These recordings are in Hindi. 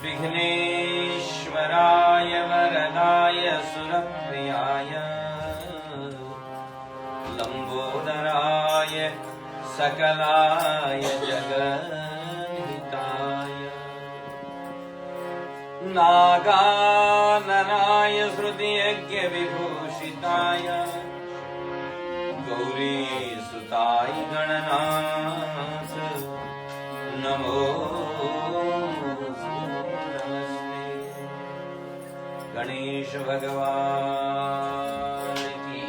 विघ्नेश्वराय वरदाय सुरप्रियाय लंबोदराय सकलाय जगन्हिताय नागाननाय हृदयज्ञ विभूषिताय गौरीसुताय गणनाथ नमो नमस्ते। गणेश भगवान की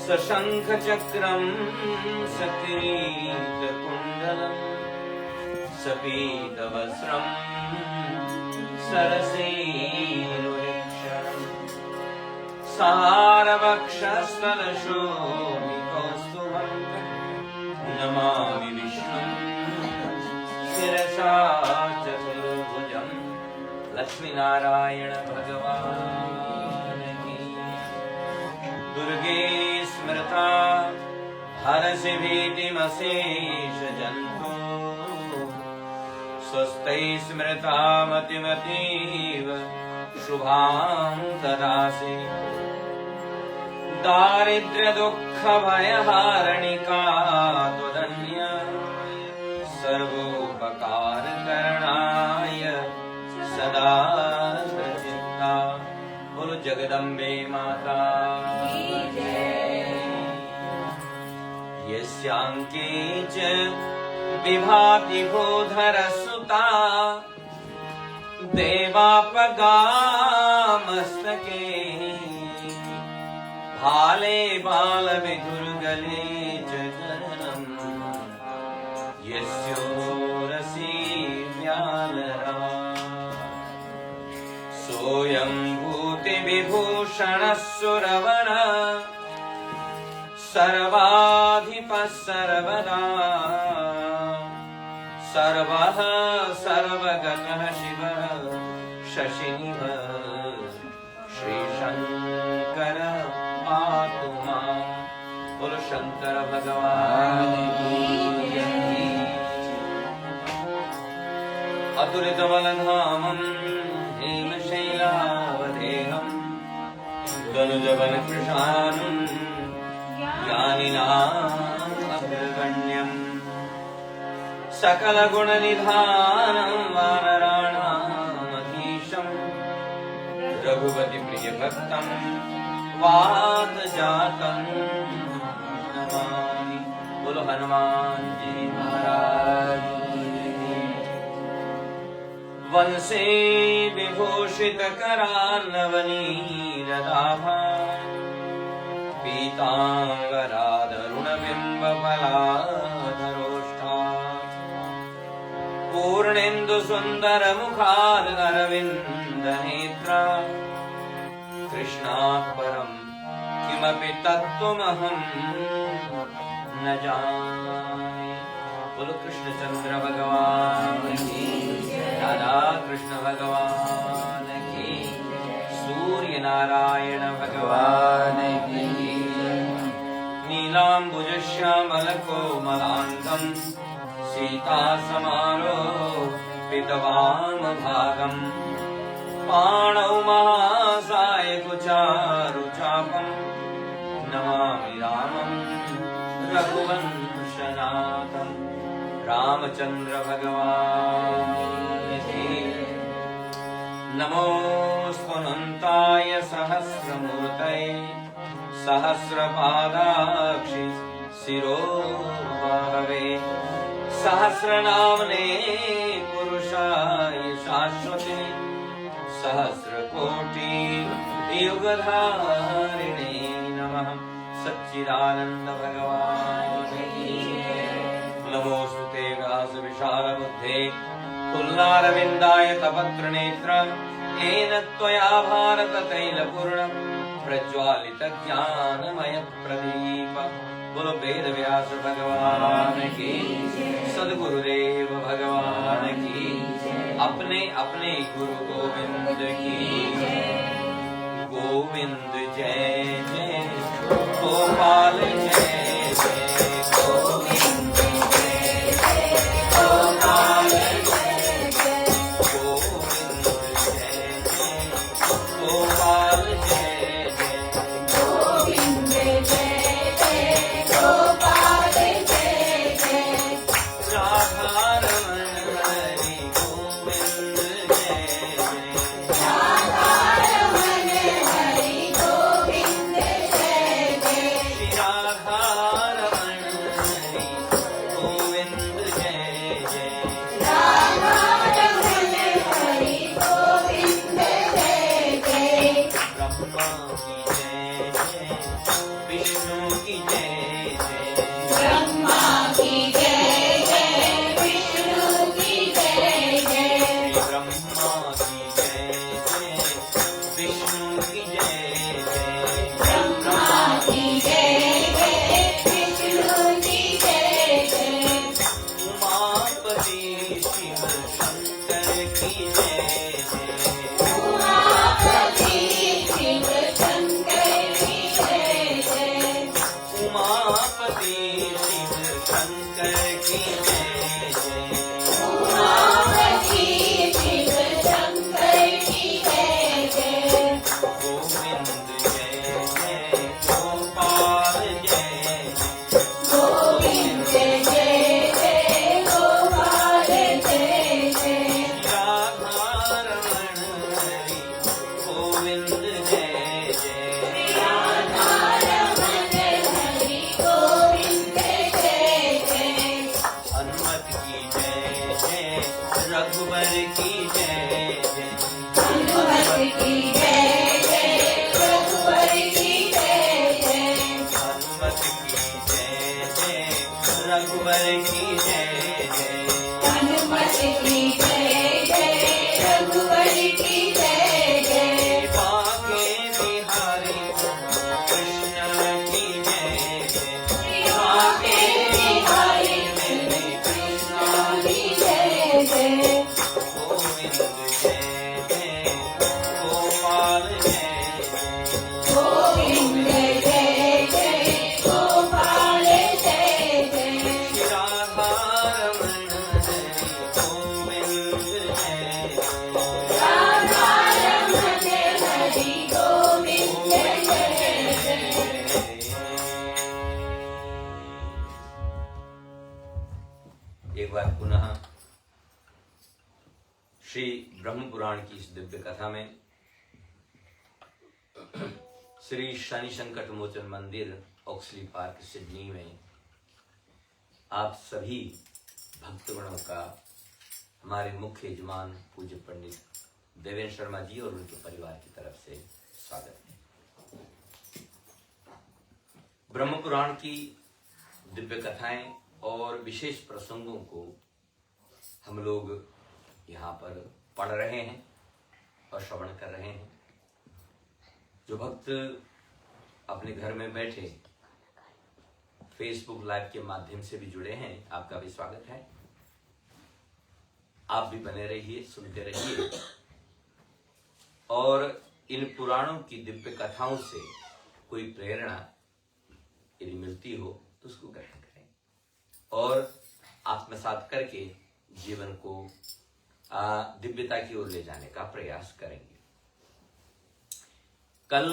सशंख चक्रम सकिरीट कुंडलम सपीतवस्त्रम सरसीरुक्षणम सारवक्षस्थलशोभितौस्तुभं नमामि विष्णुं शिरसा चतुर्भुजं लक्ष्मीनारायण भगवान की। दुर्गे स्मृता हरसि भीतिमशेष जन्तु स्वस्ति स्मृता मतिमतीव शुभां ददासि। दारिद्र्य दुःख भयहारिणिका त्वदन्य सर्वोपकार करणाय सदा प्रचित्ता। बोलो जगदम्बे माता की जय। यस्यांके च विभाति भूधर सुता देवापगामस्तके भाले बाल विधुर्गले जगनम यस्योरसी व्यालरा सोऽयं भूति विभूषण सुरवर सर्वाधिपः सर्वदा सर्वः सर्वगतः शिवः शशिनिभ श्रीशंकर पातु मां। बोलो शंकर भगवान की जय। अतुलितबलधामं हेमशैलावदेहं दनुजबलकृशानं ज्ञानिनाम् अग्रगण्यम् सकलगुणनिधानं वानराणामधीशं रघुपति प्रियभक्तं वातजातं नमामि। बोलो हनुमान जी महाराज की। वंशे विभूषित करार्णवनीरदाभा पीतांबरादरुणबिम्बफलाधरोष्ठा पूर्णेन्दु सुंदर मुखारविंद नेत्रा कृष्णात् परं किमपि तत्त्वमहं न जाने। बोलो कृष्णचंद्र भगवान की, राधा कृष्ण भगवान की, सूर्य नारायण भगवान की। नीलांबुज श्यामल कोमलांगं सीता समारोपितवाम भागं पाणौ महासायकुचारुचापं नमामि रामं रघुवंशनाथं। रामचंद्र भगवान की। नमोऽस्त्वनन्ताय सहस्रमूर्तये सहस्रपादाक्षि शिरोबाहवे सहस्रनामने पुरुषाय शाश्वते सहस्रकोटि युगधारिणे नमः। सच्चिदानंद भगवान की। नमोस्तुते व्यास विशाल बुद्धे पुल्लारविन्दाय तपत्र नेत्र येन त्वया भारत तैलपूर्ण प्रज्वालित ज्ञानमय प्रदीप। बोलो वेद व्यास भगवान की, सद्गुरुदेव भगवान की, अपने अपने गुरु गोविंद की। गोविंद जय जय गोपाल जय जय गोविंद जय जय गोपाल। श्री ब्रह्म पुराण की इस दिव्य कथा में श्री शनि संकट मोचन मंदिर ऑक्सली पार्क सिडनी में आप सभी भक्तगणों का हमारे मुख्य यजमान पूज्य पंडित देवेंद्र शर्मा जी और उनके परिवार की तरफ से स्वागत है। ब्रह्म पुराण की दिव्य कथाएं और विशेष प्रसंगों को हम लोग यहाँ पर पढ़ रहे हैं और श्रवण कर रहे हैं। जो भक्त अपने घर में बैठे फेसबुक लाइव के माध्यम से भी जुड़े हैं, आपका भी स्वागत है। आप भी बने रहिए, सुनते रहिए और इन पुराणों की दिव्य कथाओं से कोई प्रेरणा यदि मिलती हो तो उसको ग्रहण करें और आत्मसात करके जीवन को दिव्यता की ओर ले जाने का प्रयास करेंगे। कल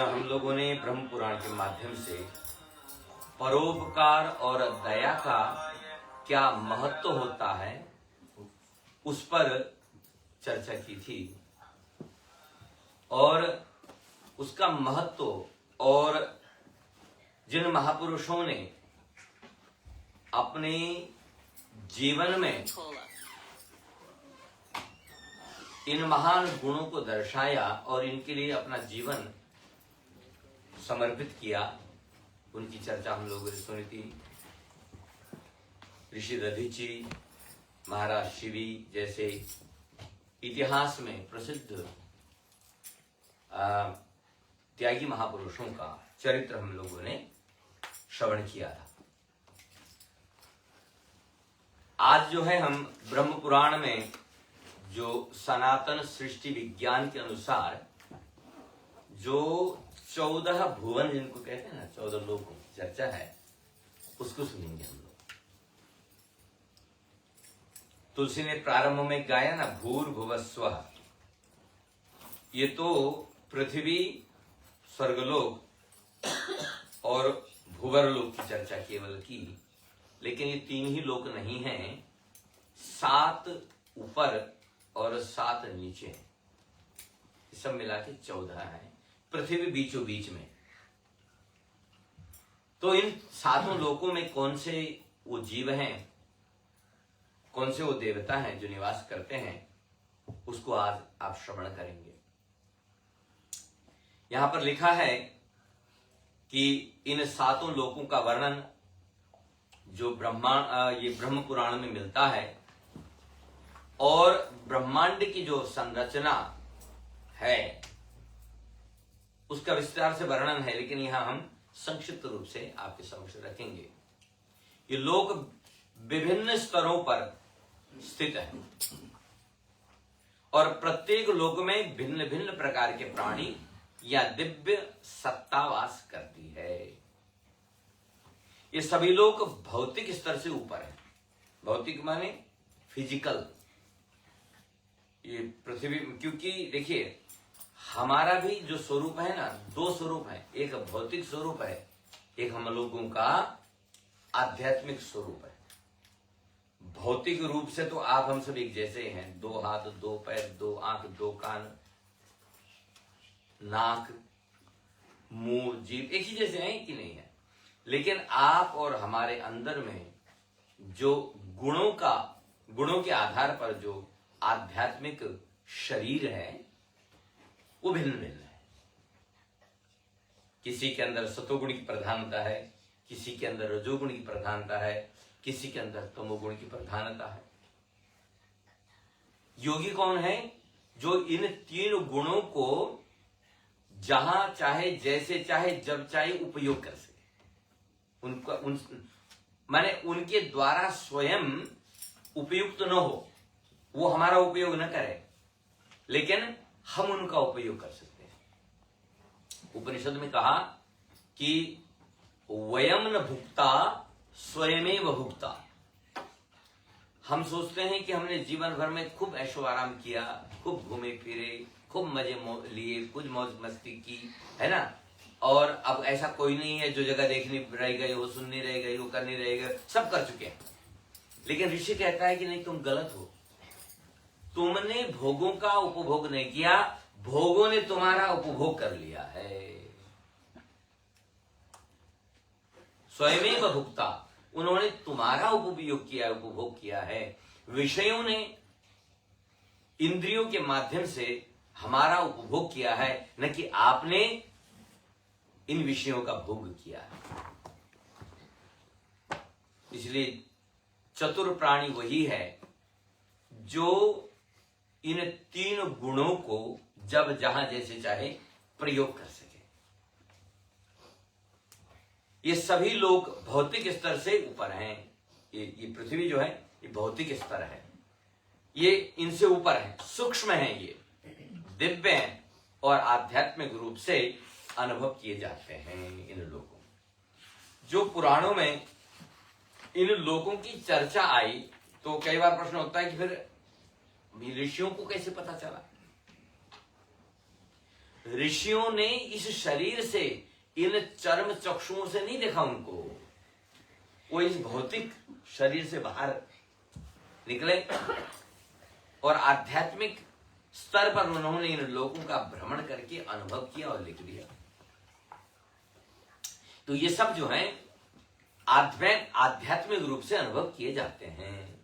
हम लोगों ने ब्रह्म पुराण के माध्यम से परोपकार और दया का क्या महत्व होता है उस पर चर्चा की थी और उसका महत्व और जिन महापुरुषों ने अपने जीवन में इन महान गुणों को दर्शाया और इनके लिए अपना जीवन समर्पित किया, उनकी चर्चा हम लोगों ने सुनी थी। ऋषि दधीची, महाराज शिवी जैसे इतिहास में प्रसिद्ध त्यागी महापुरुषों का चरित्र हम लोगों ने श्रवण किया था। आज जो है हम ब्रह्म पुराण में जो सनातन सृष्टि विज्ञान के अनुसार जो 14 भुवन जिनको कहते हैं ना, 14 लोगों की चर्चा है, उसको सुनेंगे हम लोग। तुलसी ने प्रारंभ में गाया ना, भूर्भुवस्वः। ये तो पृथ्वी, स्वर्गलोक और भूवरलोक की चर्चा केवल की, लेकिन ये 3 ही लोक नहीं हैं, 7 ऊपर और 7 नीचे हैं। सब मिला के 14 है, पृथ्वी बीचों बीच में। तो इन 7 लोकों में कौन से वो जीव हैं, कौन से वो देवता हैं जो निवास करते हैं, उसको आज आप श्रवण करेंगे। यहां पर लिखा है कि इन 7 लोकों का वर्णन जो ये ब्रह्म पुराण में मिलता है और ब्रह्मांड की जो संरचना है उसका विस्तार से वर्णन है, लेकिन यहां हम संक्षिप्त रूप से आपके समक्ष रखेंगे। ये लोक विभिन्न स्तरों पर स्थित है और प्रत्येक लोक में भिन्न भिन्न प्रकार के प्राणी या दिव्य सत्ता वास करती है। ये सभी लोग भौतिक स्तर से ऊपर है। भौतिक माने फिजिकल, ये पृथ्वी, क्योंकि देखिए हमारा भी जो स्वरूप है ना, दो स्वरूप है, एक भौतिक स्वरूप है, एक हम लोगों का आध्यात्मिक स्वरूप है। भौतिक रूप से तो आप हम सब एक जैसे हैं, दो हाथ, दो पैर, दो आंख, दो कान, नाक, मुंह, जीभ एक ही जैसे हैं कि नहीं है। लेकिन आप और हमारे अंदर में जो गुणों के आधार पर जो आध्यात्मिक शरीर है वो भिन्न भिन्न है। किसी के अंदर सतोगुण की प्रधानता है, किसी के अंदर रजोगुण की प्रधानता है, किसी के अंदर तमोगुण की प्रधानता है। योगी कौन है? जो इन तीन गुणों को जहां चाहे, जैसे चाहे, जब चाहे उपयोग कर सके। माने उनके द्वारा स्वयं उपयुक्त न हो, वो हमारा उपयोग न करे, लेकिन हम उनका उपयोग कर सकते हैं। उपनिषद में कहा कि वयम न भुक्ता स्वयमेव भुक्ता। हम सोचते हैं कि हमने जीवन भर में खूब ऐशो आराम किया, खूब घूमे फिरे, खूब मजे लिए, कुछ मौज मस्ती की, है ना, और अब ऐसा कोई नहीं है जो जगह देखनी रह गई, वो सुननी रह गई, वो करनी रह गई, सब कर चुके हैं। लेकिन ऋषि कहता है कि नहीं, तुम गलत हो। तुमने भोगों का उपभोग नहीं किया, भोगों ने तुम्हारा उपभोग कर लिया है। स्वयमेव भुक्ता, उन्होंने तुम्हारा उपयोग किया, उपभोग किया है। विषयों ने इंद्रियों के माध्यम से हमारा उपभोग किया है, न कि आपने इन विषयों का भोग किया है। इसलिए चतुर प्राणी वही है जो इन तीन गुणों को जब जहां जैसे चाहे प्रयोग कर सके। ये सभी लोग भौतिक स्तर से ऊपर हैं। ये पृथ्वी जो है ये भौतिक स्तर है, ये इनसे ऊपर है, सूक्ष्म है, ये दिव्य है और आध्यात्मिक रूप से अनुभव किए जाते हैं इन लोगों। जो पुराणों में इन लोगों की चर्चा आई तो कई बार प्रश्न होता है कि फिर ऋषियों को कैसे पता चला? ऋषियों ने इस शरीर से, इन चर्म चक्षुओं से नहीं देखा उनको, वो इस भौतिक शरीर से बाहर निकले और आध्यात्मिक स्तर पर उन्होंने इन लोगों का भ्रमण करके अनुभव किया और लिख दिया। तो ये सब जो है आध्यात्मिक रूप से अनुभव किए जाते हैं।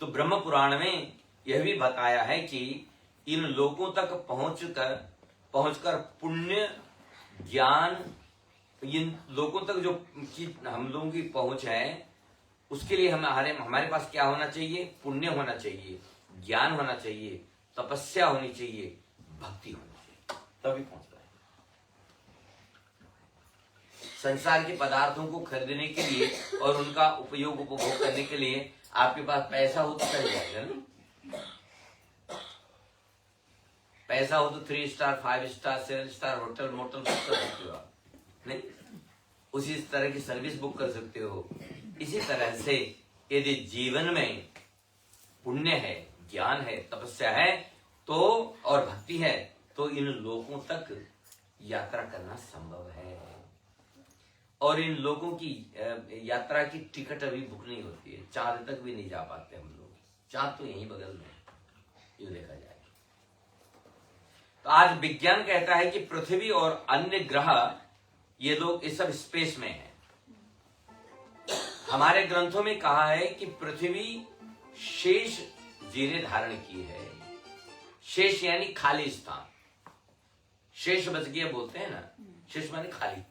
तो ब्रह्म पुराण में यह भी बताया है कि इन लोगों तक पहुंचकर पुण्य ज्ञान, इन लोगों तक जो हम लोगों की पहुंच है, उसके लिए हमारे पास क्या होना चाहिए? पुण्य होना चाहिए, ज्ञान होना चाहिए, तपस्या होनी चाहिए, भक्ति होनी चाहिए, तभी पहुंच पाए। संसार के पदार्थों को खरीदने के लिए और उनका उपयोग उपभोग करने के लिए आपके पास पैसा हो तो चल जाएगा ना। पैसा हो तो 3 star 5 star 7 star hotel motel book कर सकते हो आप, नहीं, उसी तरह की सर्विस बुक कर सकते हो। इसी तरह से यदि जीवन में पुण्य है, ज्ञान है, तपस्या है तो और भक्ति है तो इन लोगों तक यात्रा करना संभव है। और इन लोगों की यात्रा की टिकट अभी बुक नहीं होती है, चांद तक भी नहीं जा पाते हम लोग। चांद तो यहीं बगल में ये देखा जाए। तो आज विज्ञान कहता है कि पृथ्वी और अन्य ग्रह ये लोग इस सब स्पेस में है। हमारे ग्रंथों में कहा है कि पृथ्वी शेष जीने धारण की है। शेष यानी खाली स्थान, शेष बच गया बोलते हैं ना, शेष माने खाली।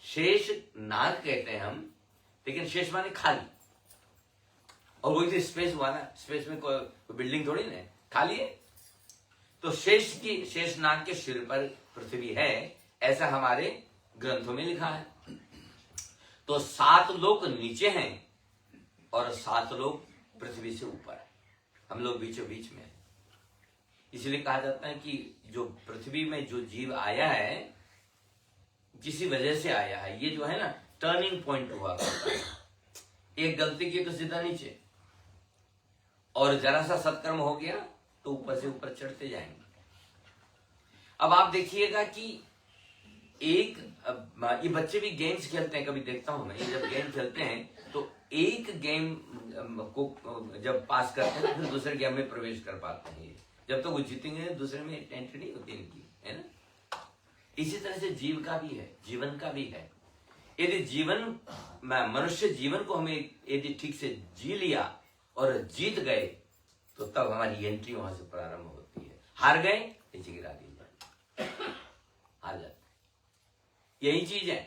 शेष नाग कहते हैं हम, लेकिन शेष माने खाली। और वही तो स्पेस हुआ ना, स्पेस में कोई बिल्डिंग थोड़ी ना खाली है। तो शेष नाग के सिर पर पृथ्वी है, ऐसा हमारे ग्रंथों में लिखा है। तो 7 लोक नीचे हैं और 7 लोक पृथ्वी से ऊपर है, हम लोग बीचों बीच में। इसलिए कहा जाता है कि जो पृथ्वी में जो जीव आया है किसी वजह से आया है। ये जो है ना टर्निंग पॉइंट हुआ करता है। एक गलती की तो सीधा नीचे, और जरा सा सत्कर्म हो गया तो ऊपर से ऊपर चढ़ते जाएंगे। अब आप देखिएगा कि ये बच्चे भी गेम्स खेलते हैं, कभी देखता हूं मैं, जब गेम खेलते हैं तो एक गेम को जब पास करते हैं फिर दूसरे गेम में प्रवेश कर पाते हैं। जब तक तो वो जीतेंगे दूसरे में एंट्री नहीं होती इनकी, है ना। इसी तरह से जीव का भी है, जीवन का भी है। यदि जीवन मनुष्य जीवन को हमें यदि ठीक से जी लिया और जीत गए तो तब हमारी एंट्री वहां से प्रारंभ होती है। हार गए नीचे गिरा दिया, हार जाते। यही चीज है,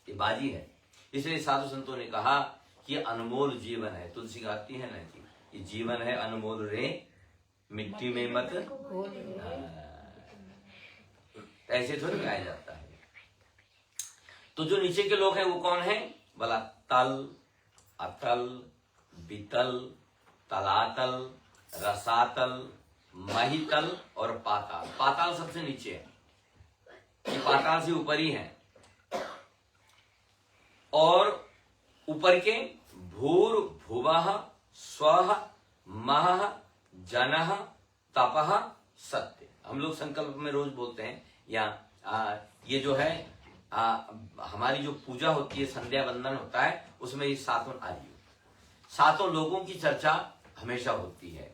ये बाजी है। इसलिए साधु संतों ने कहा कि अनमोल जीवन है। तुलसी गाती है ना कि ये जीवन है अनमोल रे, मिट्टी में मत ऐसे थोड़ी गाया जाता है। तो जो नीचे के लोग हैं वो कौन है? बोला तल, अतल, बितल, तलातल, रसातल, महितल और पाताल। पाताल सबसे नीचे है, ये पाताल से ऊपर ही है। और ऊपर के भूर भुवः स्वः महः जनः तपः सत्य। हम लोग संकल्प में रोज बोलते हैं, या ये जो है हमारी जो पूजा होती है, संध्या वंदन होता है, उसमें ये सातों आयु, सातों लोगों की चर्चा हमेशा होती है।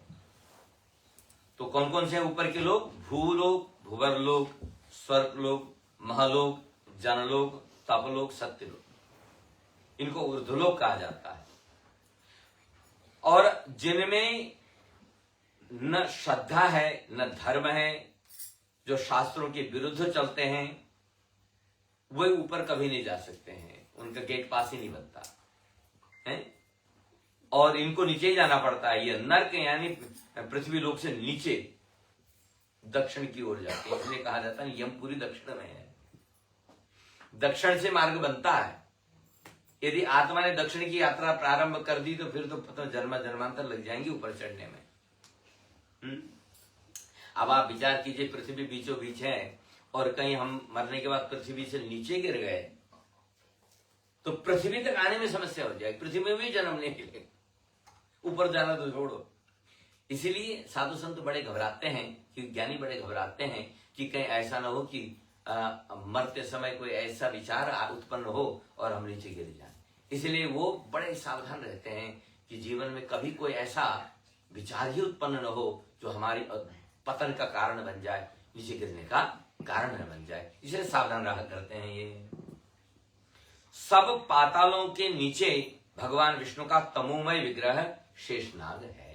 तो कौन कौन से हैं ऊपर के लोग? भूलोक, भुवरलोक, स्वर्गलोक, महलोक, जनलोक, तपलोक, सत्यलोक। इनको ऊर्ध्वलोक कहा जाता है। और जिनमें न श्रद्धा है न धर्म है, जो शास्त्रों के विरुद्ध चलते हैं, वे ऊपर कभी नहीं जा सकते हैं। उनका गेट पास ही नहीं बनता है, और इनको नीचे ही जाना पड़ता है। ये नर्क यानी पृथ्वी लोक से नीचे दक्षिण की ओर जाते हैं। इसलिए कहा जाता है यमपुरी दक्षिण में है। दक्षिण से मार्ग बनता है। यदि आत्मा ने दक्षिण की यात्रा प्रारंभ कर दी तो फिर तो पता जन्मांतर लग जाएंगे ऊपर चढ़ने में। अब आप विचार कीजिए, पृथ्वी बीचों बीच है और कहीं हम मरने के बाद पृथ्वी से नीचे गिर गए तो पृथ्वी तक आने में समस्या हो जाएगी, पृथ्वी में भी जन्म नहीं मिलेगा, ऊपर जाना तो छोड़ो। इसीलिए साधु संत बड़े घबराते हैं, कि ज्ञानी बड़े घबराते हैं कि कहीं ऐसा ना हो कि मरते समय कोई ऐसा विचार उत्पन्न हो और हम नीचे गिर जाएं। इसलिए वो बड़े सावधान रहते हैं कि जीवन में कभी कोई ऐसा विचार ही उत्पन्न न हो जो हमारी पतन का कारण बन जाए, नीचे गिरने का कारण न बन जाए। इसलिए सावधान रहा करते हैं। ये सब पातालों के नीचे भगवान विष्णु का तमोमय विग्रह शेषनाग है।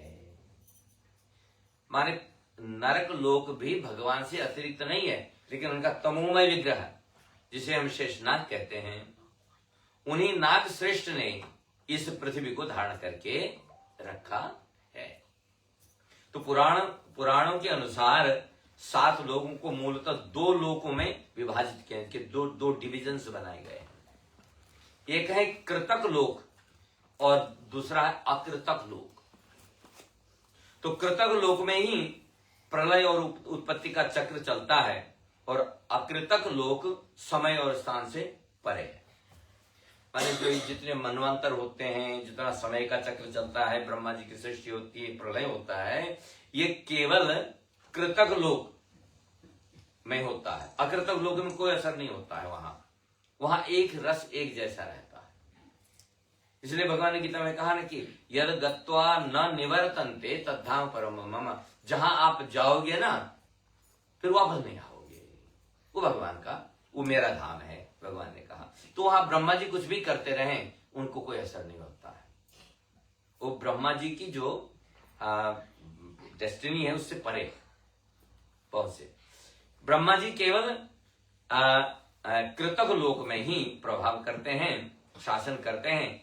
माने नरक लोक भी भगवान से अतिरिक्त नहीं है, लेकिन उनका तमोमय विग्रह जिसे हम शेषनाग कहते हैं, उन्हीं नाग श्रेष्ठ ने इस पृथ्वी को धारण करके रखा है। तो पुराणों के अनुसार 7 लोगों को मूलतः 2 लोकों में विभाजित किया, कि दो डिविजन्स बनाए गए। एक है कृतक लोक और दूसरा है अकृतक लोक। तो कृतक लोक में ही प्रलय और उत्पत्ति का चक्र चलता है, और अकृतक लोक समय और स्थान से परे है। माने जो जितने मनवंतर होते हैं, जितना समय का चक्र चलता है, ब्रह्मा जी की सृष्टि होती है, प्रलय होता है, ये केवल कृतक लोक में होता है। अकृतक लोक में कोई असर नहीं होता है। वहां एक रस एक जैसा रहता है। इसलिए भगवान ने गीता में कहा ना कि यद गत्वा न निवर्तन्ते तद्धाम परम मम। जहां आप जाओगे ना फिर वापस नहीं आओगे, वो भगवान का, वो मेरा धाम है, भगवान ने कहा। तो वहां ब्रह्मा जी कुछ भी करते रहें, उनको कोई असर नहीं होता है। वो ब्रह्मा जी की जो डेस्टिनी है उससे परे पहुंचे। ब्रह्मा जी केवल कृतक लोक में ही प्रभाव करते हैं, शासन करते हैं।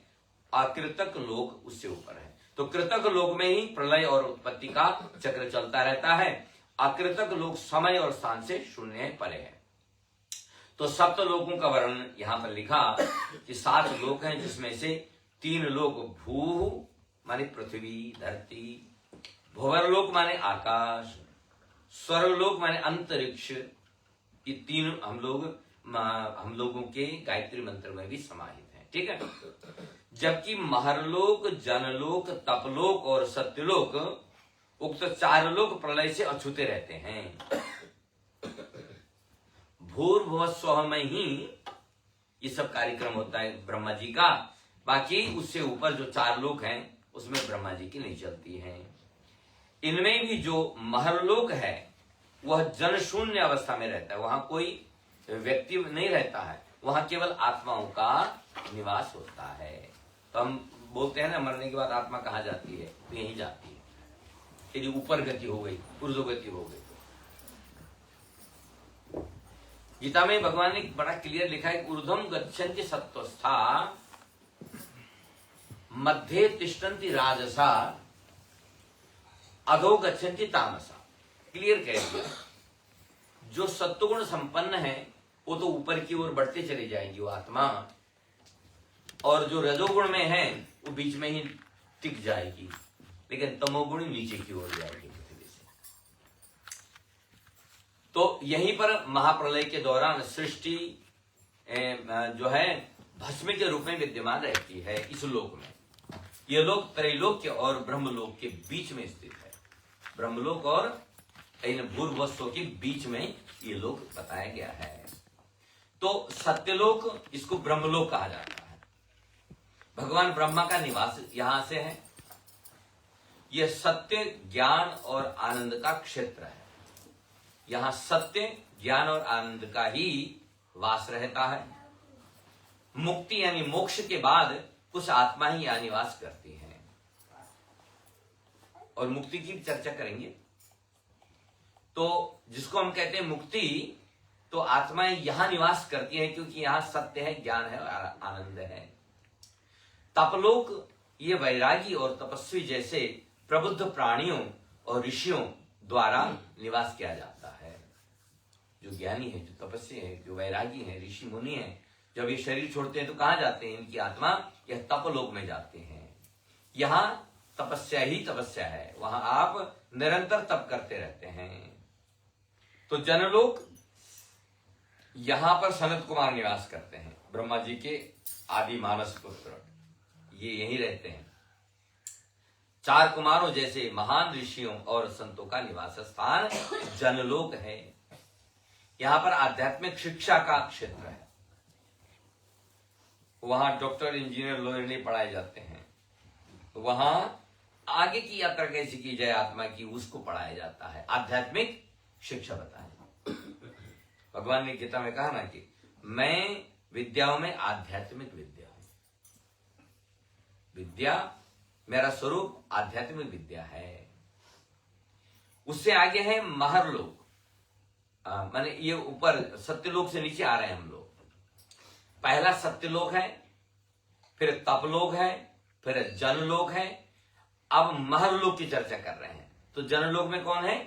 अकृतक लोक उससे ऊपर है। तो कृतक लोक में ही प्रलय और उत्पत्ति का चक्र चलता रहता है। अकृतक लोक समय और स्थान से शून्य परे है। तो 7 लोकों का वर्णन यहां पर लिखा कि 7 लोक हैं, जिसमें से 3 लोक भू माने पृथ्वी धरती, भुवरलोक माने आकाश, स्वर्गलोक माने अंतरिक्ष। ये 3 हम लोग हम लोगों के गायत्री मंत्र में भी समाहित हैं। ठीक है। जबकि महरलोक, जनलोक, तपलोक और सत्यलोक उक्त 4 लोक प्रलय से अछूते रहते हैं। भूर्भुवस्वः में ही ये सब कार्यक्रम होता है ब्रह्मा जी का। बाकी उससे ऊपर जो 4 लोक हैं उसमें ब्रह्मा जी की नहीं चलती हैं। इनमें भी जो महरलोक है वह जन शून्य अवस्था में रहता है, वहां कोई व्यक्ति नहीं रहता है, वहां केवल आत्माओं का निवास होता है। तो हम बोलते हैं ना, मरने के बाद आत्मा कहाँ जाती है, तो यहीं जाती है। यदि ऊपर गति हो गई, ऊर्ध्व गति हो गई। गीता में भगवान ने बड़ा क्लियर लिखा है, ऊर्ध्वम गच्छन्ति सत्वस्था मध्ये तिष्ठन्ति राजसा अधो गच्छन्ति तामसा। क्लियर कह दिया, जो सत्वगुण संपन्न है वो तो ऊपर की ओर बढ़ते चले जाएंगी वो आत्मा, और जो रजोगुण में है वो बीच में ही टिक जाएगी, लेकिन तमोगुण नीचे की ओर जाएगी पृथ्वी से। तो यहीं पर महाप्रलय के दौरान सृष्टि जो है भस्म के रूप में विद्यमान रहती है इस लोक में। यह लोक त्रैलोक्य और ब्रह्मलोक के बीच में स्थित है। ब्रह्मलोक और इन भूर्भुवस्व के बीच में ये लोक बताया गया है। तो सत्यलोक, इसको ब्रह्मलोक कहा जाता है। भगवान ब्रह्मा का निवास यहां से है। यह सत्य, ज्ञान और आनंद का क्षेत्र है। यहां सत्य, ज्ञान और आनंद का ही वास रहता है। मुक्ति यानी मोक्ष के बाद कुछ आत्मा ही यहां निवास करती है, और मुक्ति की चर्चा करेंगे। तो जिसको हम कहते हैं मुक्ति, तो आत्माएं यहां निवास करती हैं क्योंकि यहां सत्य है, ज्ञान है और आनंद है। तपलोक, ये वैरागी और तपस्वी जैसे प्रबुद्ध प्राणियों और ऋषियों द्वारा निवास किया जाता है। जो ज्ञानी है, जो तपस्वी है, जो वैरागी है, ऋषि मुनि है, जब ये शरीर छोड़ते हैं तो कहां जाते हैं? इनकी आत्मा यह तपलोक में जाते हैं। यहां तपस्या ही तपस्या है, वहां आप निरंतर तप करते रहते हैं। तो जनलोक, यहां पर सनत कुमार निवास करते हैं, ब्रह्मा जी के आदि मानस पुत्र, ये यहीं रहते हैं। 4 कुमारों जैसे महान ऋषियों और संतों का निवास स्थान जनलोक है। यहां पर आध्यात्मिक शिक्षा का क्षेत्र है। वहां डॉक्टर, इंजीनियर, लॉयर नहीं पढ़ाए जाते हैं। वहां आगे की यात्रा कैसे की जाए आत्मा की, उसको पढ़ाया जाता है। आध्यात्मिक शिक्षा बताए। भगवान ने गीता में कहा ना कि मैं विद्याओं में आध्यात्मिक विद्या हूं। विद्या, मेरा स्वरूप आध्यात्मिक विद्या है। उससे आगे है महरलोक, माने ये ऊपर सत्यलोक से नीचे आ रहे हैं हम लोग। पहला सत्यलोक है, फिर तपलोक है, फिर जनलोक है। अब महरलोक की चर्चा कर रहे हैं। तो जनलोक में कौन है?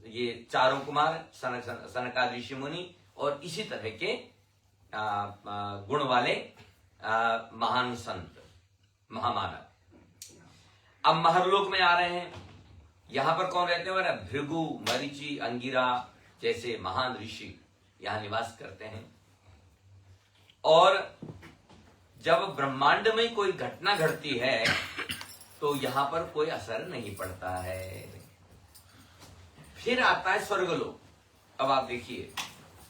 ये 4 कुमार, सनकादि ऋषि मुनि और इसी तरह के गुण वाले महान संत, महामानव। अब महरलोक में आ रहे हैं। यहां पर कौन रहते हैं? भृगु, मरीचि, अंगिरा जैसे महान ऋषि यहां निवास करते हैं। और जब ब्रह्मांड में कोई घटना घटती है तो यहां पर कोई असर नहीं पड़ता है। फिर आता है स्वर्गलोक। अब आप देखिए,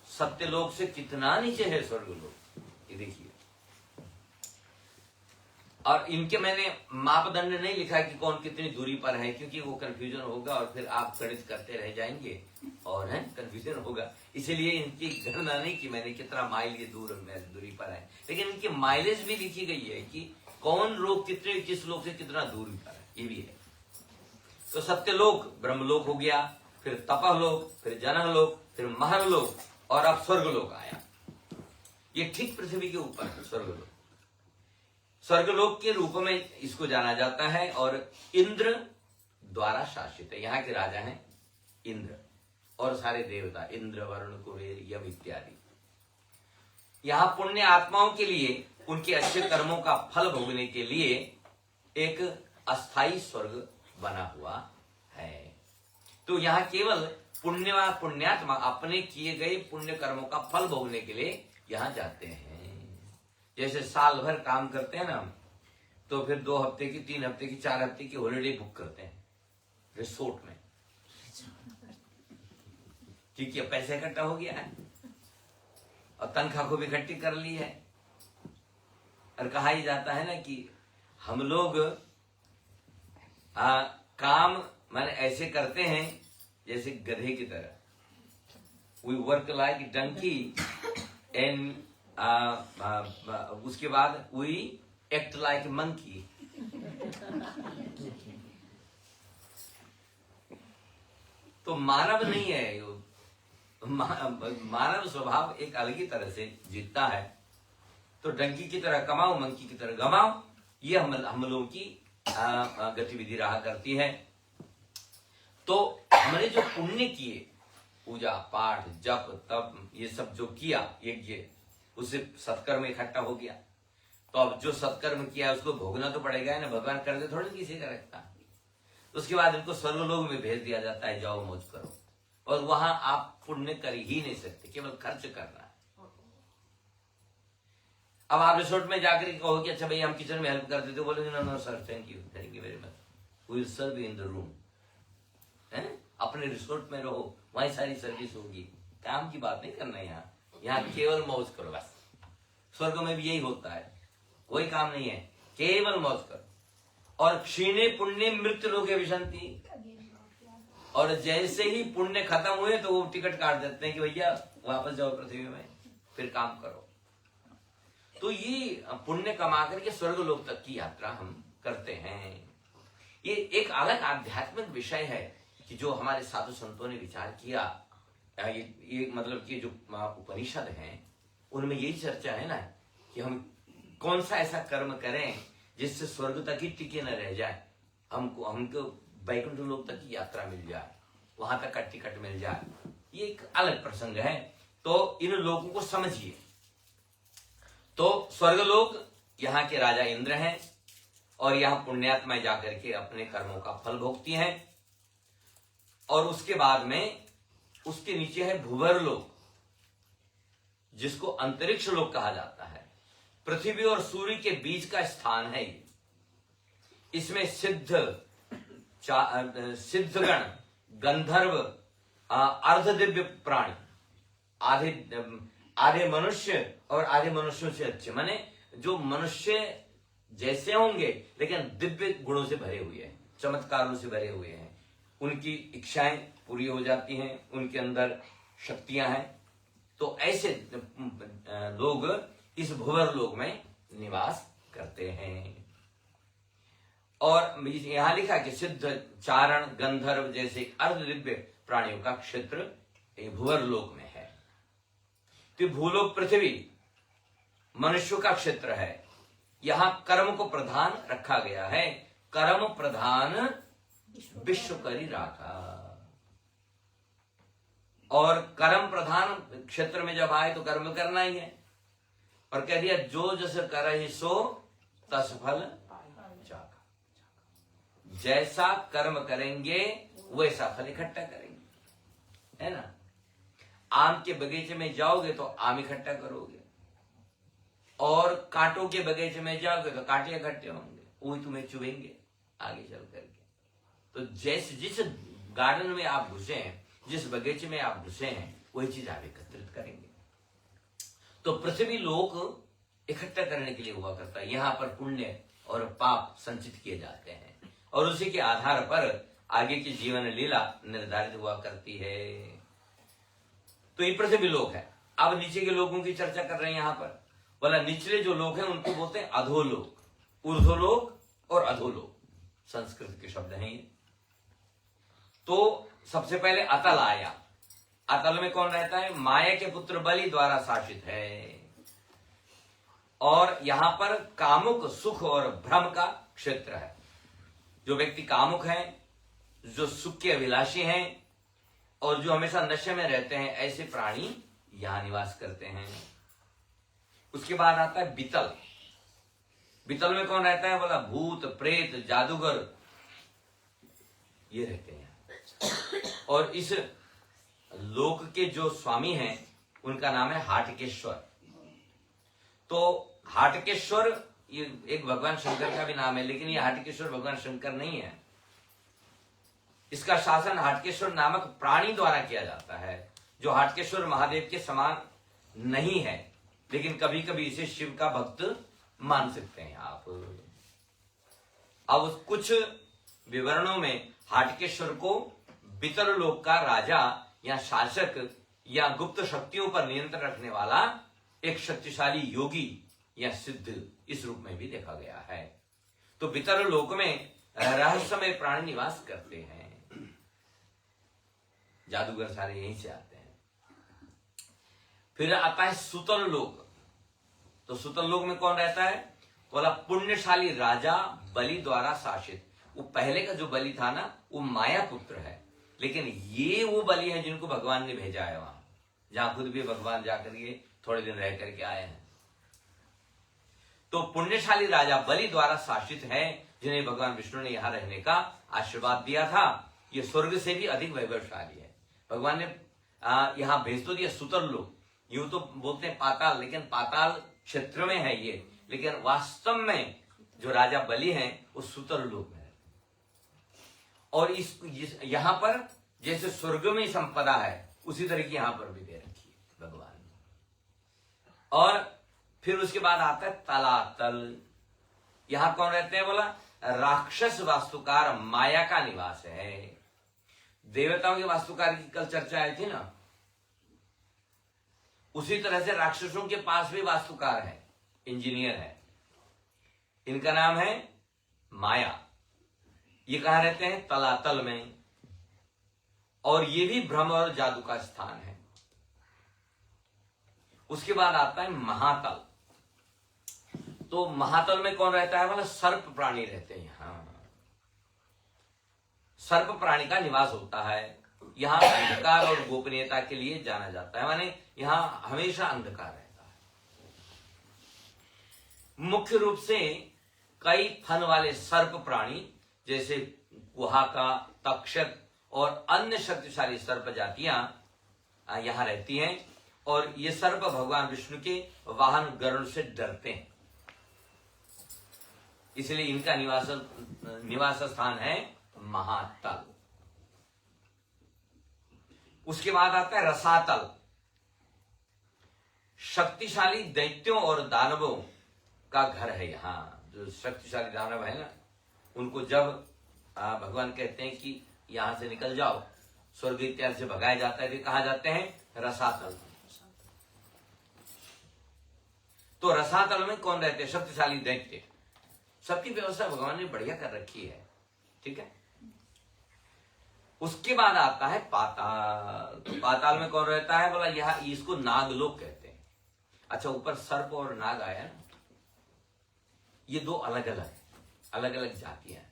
सत्यलोक से कितना नीचे है स्वर्गलोक, ये देखिए। और इनके मैंने मापदंड नहीं लिखा कि कौन कितनी दूरी पर है, क्योंकि वो कंफ्यूजन होगा और फिर आप गणित करते रह जाएंगे और है कंफ्यूजन होगा। इसीलिए इनकी गणना नहीं की मैंने कितना माइल ये दूरी पर है, लेकिन इनकी माइलेज भी लिखी गई है कि कौन लोक कितने, किस लोक से कितना दूरी पर है, ये भी है। तो सत्यलोक ब्रह्मलोक हो गया, फिर तपलोक, फिर जनलोक, फिर महरलोक, और अब स्वर्गलोक आया। ये ठीक पृथ्वी के ऊपर है स्वर्गलोक। स्वर्गलोक के रूप में इसको जाना जाता है और इंद्र द्वारा शासित है। यहाँ के राजा हैं इंद्र और सारे देवता, इंद्र, वरुण, कुबेर, यम इत्यादि। यहाँ पुण्य आत्माओं के लिए उनके अच्छे कर्मों का फल भोगने के लिए एक अस्थाई स्वर्ग बना हुआ है। तो यहाँ केवल पुण्यात्मा अपने किए गए पुण्य कर्मों का फल भोगने के लिए यहाँ जाते हैं। जैसे साल भर काम करते हैं ना, तो फिर 2 हफ्ते की, 3 हफ्ते की, 4 हफ्ते की हॉलिडे बुक करते हैं रिसोर्ट में, क्योंकि अब पैसा इकट्ठा हो गया है और तनख्वाह को भी इकट्ठी कर ली है। और कहा ही जाता है ना कि हम लोग काम माने ऐसे करते हैं जैसे गधे की तरह, we work like donkey and उसके बाद वी एक्ट लाइक मंकी। तो मानव नहीं है, मानव स्वभाव एक अलग ही तरह से जीतता है। तो डंकी की तरह कमाओ, मंकी की तरह गमाओ, ये हम लोगों की गतिविधि रहा करती है। तो हमने जो पुण्य किए, पूजा पाठ जप तप ये सब जो किया यज्ञ, उससे सत्कर्म इकट्ठा हो गया। तो अब जो सत्कर्म किया उसको भोगना तो पड़ेगा है ना, भगवान कर दे थोड़ी किसी का रखता। उसके बाद इनको स्वर्गलोक में भेज दिया जाता है, जाओ मौज करो। और वहां आप पुण्य कर ही नहीं सकते, केवल खर्च करना है। अब आप रिसोर्ट में जाकर कहो कि अच्छा भाई हम किचन में हेल्प कर देते, बोलेंगे no no sir thank you very much, we will serve in the room. है अपने रिसोर्ट में रहो, वहीं सारी सर्विस होगी, काम की बात नहीं करना है। यहाँ केवल मौज करो बस। स्वर्ग में भी यही होता है, कोई काम नहीं है, केवल मौज करो। और क्षीणे पुण्य मृत्यु लोके विशंति, और जैसे ही पुण्य खत्म हुए तो वो टिकट काट देते हैं कि भैया वापस जाओ पृथ्वी में, फिर काम करो। तो ये पुण्य कमा करके स्वर्ग लोक तक की यात्रा हम करते हैं। ये एक अलग आध्यात्मिक विषय है कि जो हमारे साधु संतों ने विचार किया। ये मतलब कि जो उपनिषद हैं उनमें यही चर्चा है ना कि हम कौन सा ऐसा कर्म करें जिससे स्वर्ग तक ही टिके न रह जाए, हमको वैकुंठ लोक तक की यात्रा मिल जाए, वहां तक का टिकट मिल जाए। ये एक अलग प्रसंग है। तो इन लोगों को समझिए। तो स्वर्गलोक यहाँ के राजा इंद्र हैं और यहाँ पुण्यात्माएं जाकर के अपने कर्मों का फल भोगती हैं। और उसके बाद में उसके नीचे है भूवर लोक, जिसको अंतरिक्ष लोक कहा जाता है। पृथ्वी और सूर्य के बीच का स्थान है ये। इसमें सिद्धगण, गंधर्व, अर्ध दिव्य प्राणी, आधे मनुष्य और आधे मनुष्यों से अच्छे, माने जो मनुष्य जैसे होंगे लेकिन दिव्य गुणों से भरे हुए हैं, चमत्कारों से भरे हुए हैं। उनकी इच्छाएं पूरी हो जाती हैं, उनके अंदर शक्तियां हैं। तो ऐसे लोग इस भुवर लोक में निवास करते हैं। और यहां लिखा कि सिद्ध, चारण, गंधर्व जैसे अर्ध दिव्य प्राणियों का क्षेत्र भुवर लोक में है। तो भूलोक पृथ्वी मनुष्यों का क्षेत्र है। यहां कर्म को प्रधान रखा गया है। कर्म प्रधान विश्व करी राखा। और कर्म प्रधान क्षेत्र में जब आए तो कर्म करना ही है। और कह दिया जो जस करहि सो तस फल जागा। जैसा कर्म करेंगे वैसा फल इकट्ठा करेंगे, है ना। आम के बगीचे में जाओगे तो आम इकट्ठा करोगे, और कांटों के बगीचे में जाओगे तो कांटे इकट्ठे होंगे, वही तुम्हें चुभेंगे आगे चल करके। तो जैसे जिस गार्डन में आप घुसे हैं, जिस बगीचे में आप घुसे हैं, वही चीज आप एकत्रित करेंगे। तो पृथ्वी लोक इकट्ठा करने के लिए हुआ करता है। यहाँ पर पुण्य और पाप संचित किए जाते हैं और उसी के आधार पर आगे की जीवन लीला निर्धारित हुआ करती है। तो ये पृथ्वी लोक है। अब नीचे के लोगों की चर्चा कर रहे हैं। यहाँ पर बोला निचले जो लोग हैं उनको बोलते हैं अधोलोक, ऊर्ध्वलोक और अधोलोक, संस्कृत के शब्द हैं ये। तो सबसे पहले अतल आया। अतल में कौन रहता है? माया के पुत्र बलि द्वारा शासित है। और यहां पर कामुक, सुख और भ्रम का क्षेत्र है। जो व्यक्ति कामुक हैं, जो सुख के अभिलाषी हैं और जो हमेशा नशे में रहते हैं, ऐसे प्राणी यहां निवास करते हैं। उसके बाद आता है बीतल। बीतल में कौन रहता है? बोला भूत, प्रेत, जादूगर, ये रहते हैं। और इस लोक के जो स्वामी हैं उनका नाम है हाटकेश्वर। तो हाटकेश्वर ये एक भगवान शंकर का भी नाम है, लेकिन ये हाटकेश्वर भगवान शंकर नहीं है। इसका शासन हाटकेश्वर नामक प्राणी द्वारा किया जाता है, जो हाटकेश्वर महादेव के समान नहीं है, लेकिन कभी कभी इसे शिव का भक्त मान सकते हैं आप। अब कुछ विवरणों में हाटकेश्वर को पितरलोक का राजा या शासक या गुप्त शक्तियों पर नियंत्रण रखने वाला एक शक्तिशाली योगी या सिद्ध इस रूप में भी देखा गया है। तो पितरलोक में रहस्यमय प्राणी निवास करते हैं, जादूगर सारे यहीं से आते हैं। फिर आता है सुतल लोक। तो सुतल लोक में कौन रहता है? बोला पुण्यशाली राजा बलि द्वारा शासित। वो पहले का जो बलि था ना, वो माया पुत्र है, लेकिन ये वो बलि है जिनको भगवान ने भेजा है वहां, जहां खुद भी भगवान जाकर के थोड़े दिन रह करके आए हैं। तो पुण्यशाली राजा बलि द्वारा शासित है, जिन्हें भगवान विष्णु ने यहां रहने का आशीर्वाद दिया था। ये स्वर्ग से भी अधिक वैभवशाली है। भगवान ने यहां भेज तो दिया सुतल लोक, यूं तो बोलते हैं पाताल, लेकिन पाताल क्षेत्र में है ये, लेकिन वास्तव में जो राजा बलि हैं वो सुतल लोक में है। और यहां पर जैसे स्वर्ग में संपदा है, उसी तरह की यहां पर भी दे रखी है भगवान ने। और फिर उसके बाद आता है तलातल। यहां कौन रहते हैं? बोला राक्षस वास्तुकार माया का निवास है। देवताओं के वास्तुकार की कल चर्चा आई थी ना, उसी तरह से राक्षसों के पास भी वास्तुकार है, इंजीनियर है। इनका नाम है माया। ये कहां रहते हैं? तलातल में। और ये भी भ्रम और जादू का स्थान है। उसके बाद आता है महातल। तो महातल में कौन रहता है? बोला सर्प प्राणी रहते हैं यहां। सर्प प्राणी का निवास होता है। यहां अंधकार और गोपनीयता के लिए जाना जाता है, माने यहां हमेशा अंधकार रहता है। मुख्य रूप से कई फन वाले सर्प प्राणी जैसे कुहाका, तक्षक और अन्य शक्तिशाली सर्प जातियां यहां रहती हैं। और ये सर्प भगवान विष्णु के वाहन गरुड़ से डरते हैं, इसलिए इनका निवास स्थान है महातल। उसके बाद आता है रसातल। शक्तिशाली दैत्यों और दानवों का घर है यहां। जो शक्तिशाली दानव है ना, उनको जब भगवान कहते हैं कि यहां से निकल जाओ, स्वर्ग इत्यादि से भगाया जाता है, तो कहा जाते हैं रसातल। तो रसातल में कौन रहते हैं? शक्तिशाली दैत्य। सबकी व्यवस्था भगवान ने बढ़िया कर रखी है, ठीक है। उसके बाद आता है पाताल। तो पाताल में कौन रहता है? बोला यह इसको नागलोक कहते हैं। अच्छा, ऊपर सर्प और नाग आया ना, ये दो अलग अलग जातियां हैं।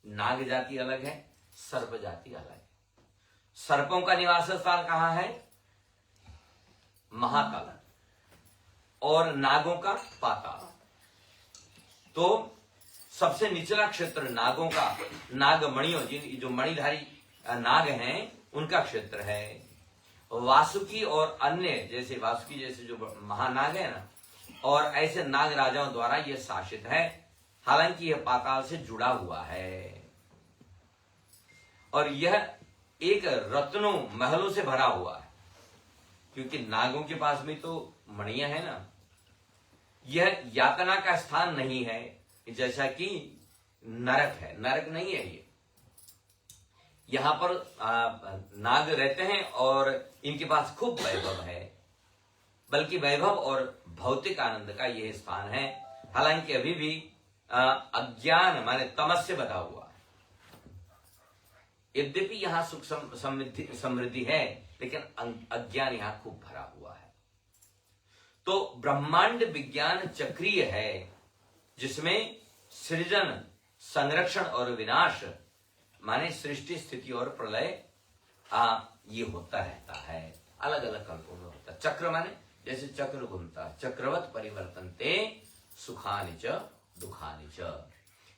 नाग जाति अलग है, सर्प जाति अलग है। सर्पों का निवास स्थान कहां है? महातल। और नागों का पाताल। तो सबसे निचला क्षेत्र नागों का, नागमणियों, जो मणिधारी नाग हैं, उनका क्षेत्र है। वासुकी और अन्य जैसे वासुकी जैसे जो महानाग है ना, और ऐसे नाग राजाओं द्वारा यह शासित है। हालांकि यह पाताल से जुड़ा हुआ है और यह एक रत्नों महलों से भरा हुआ है, क्योंकि नागों के पास में तो मणियां है ना। यह यातना का स्थान नहीं है, जैसा कि नरक है। नरक नहीं है ये। यहां पर नाग रहते हैं और इनके पास खूब वैभव है, बल्कि वैभव और भौतिक आनंद का यह स्थान है। हालांकि अभी भी अज्ञान माने तमस से बधा हुआ है। यद्यपि यहां सुख समृद्धि है, लेकिन अज्ञान यहां खूब भरा हुआ है। तो ब्रह्मांड विज्ञान चक्रीय है, जिसमें सृजन, संरक्षण और विनाश माने सृष्टि, स्थिति और प्रलय ये होता रहता है। अलग अलग कल्पों में होता है। चक्र माने जैसे चक्र घूमता है, चक्रवत परिवर्तनते सुखानि च दुखानि च।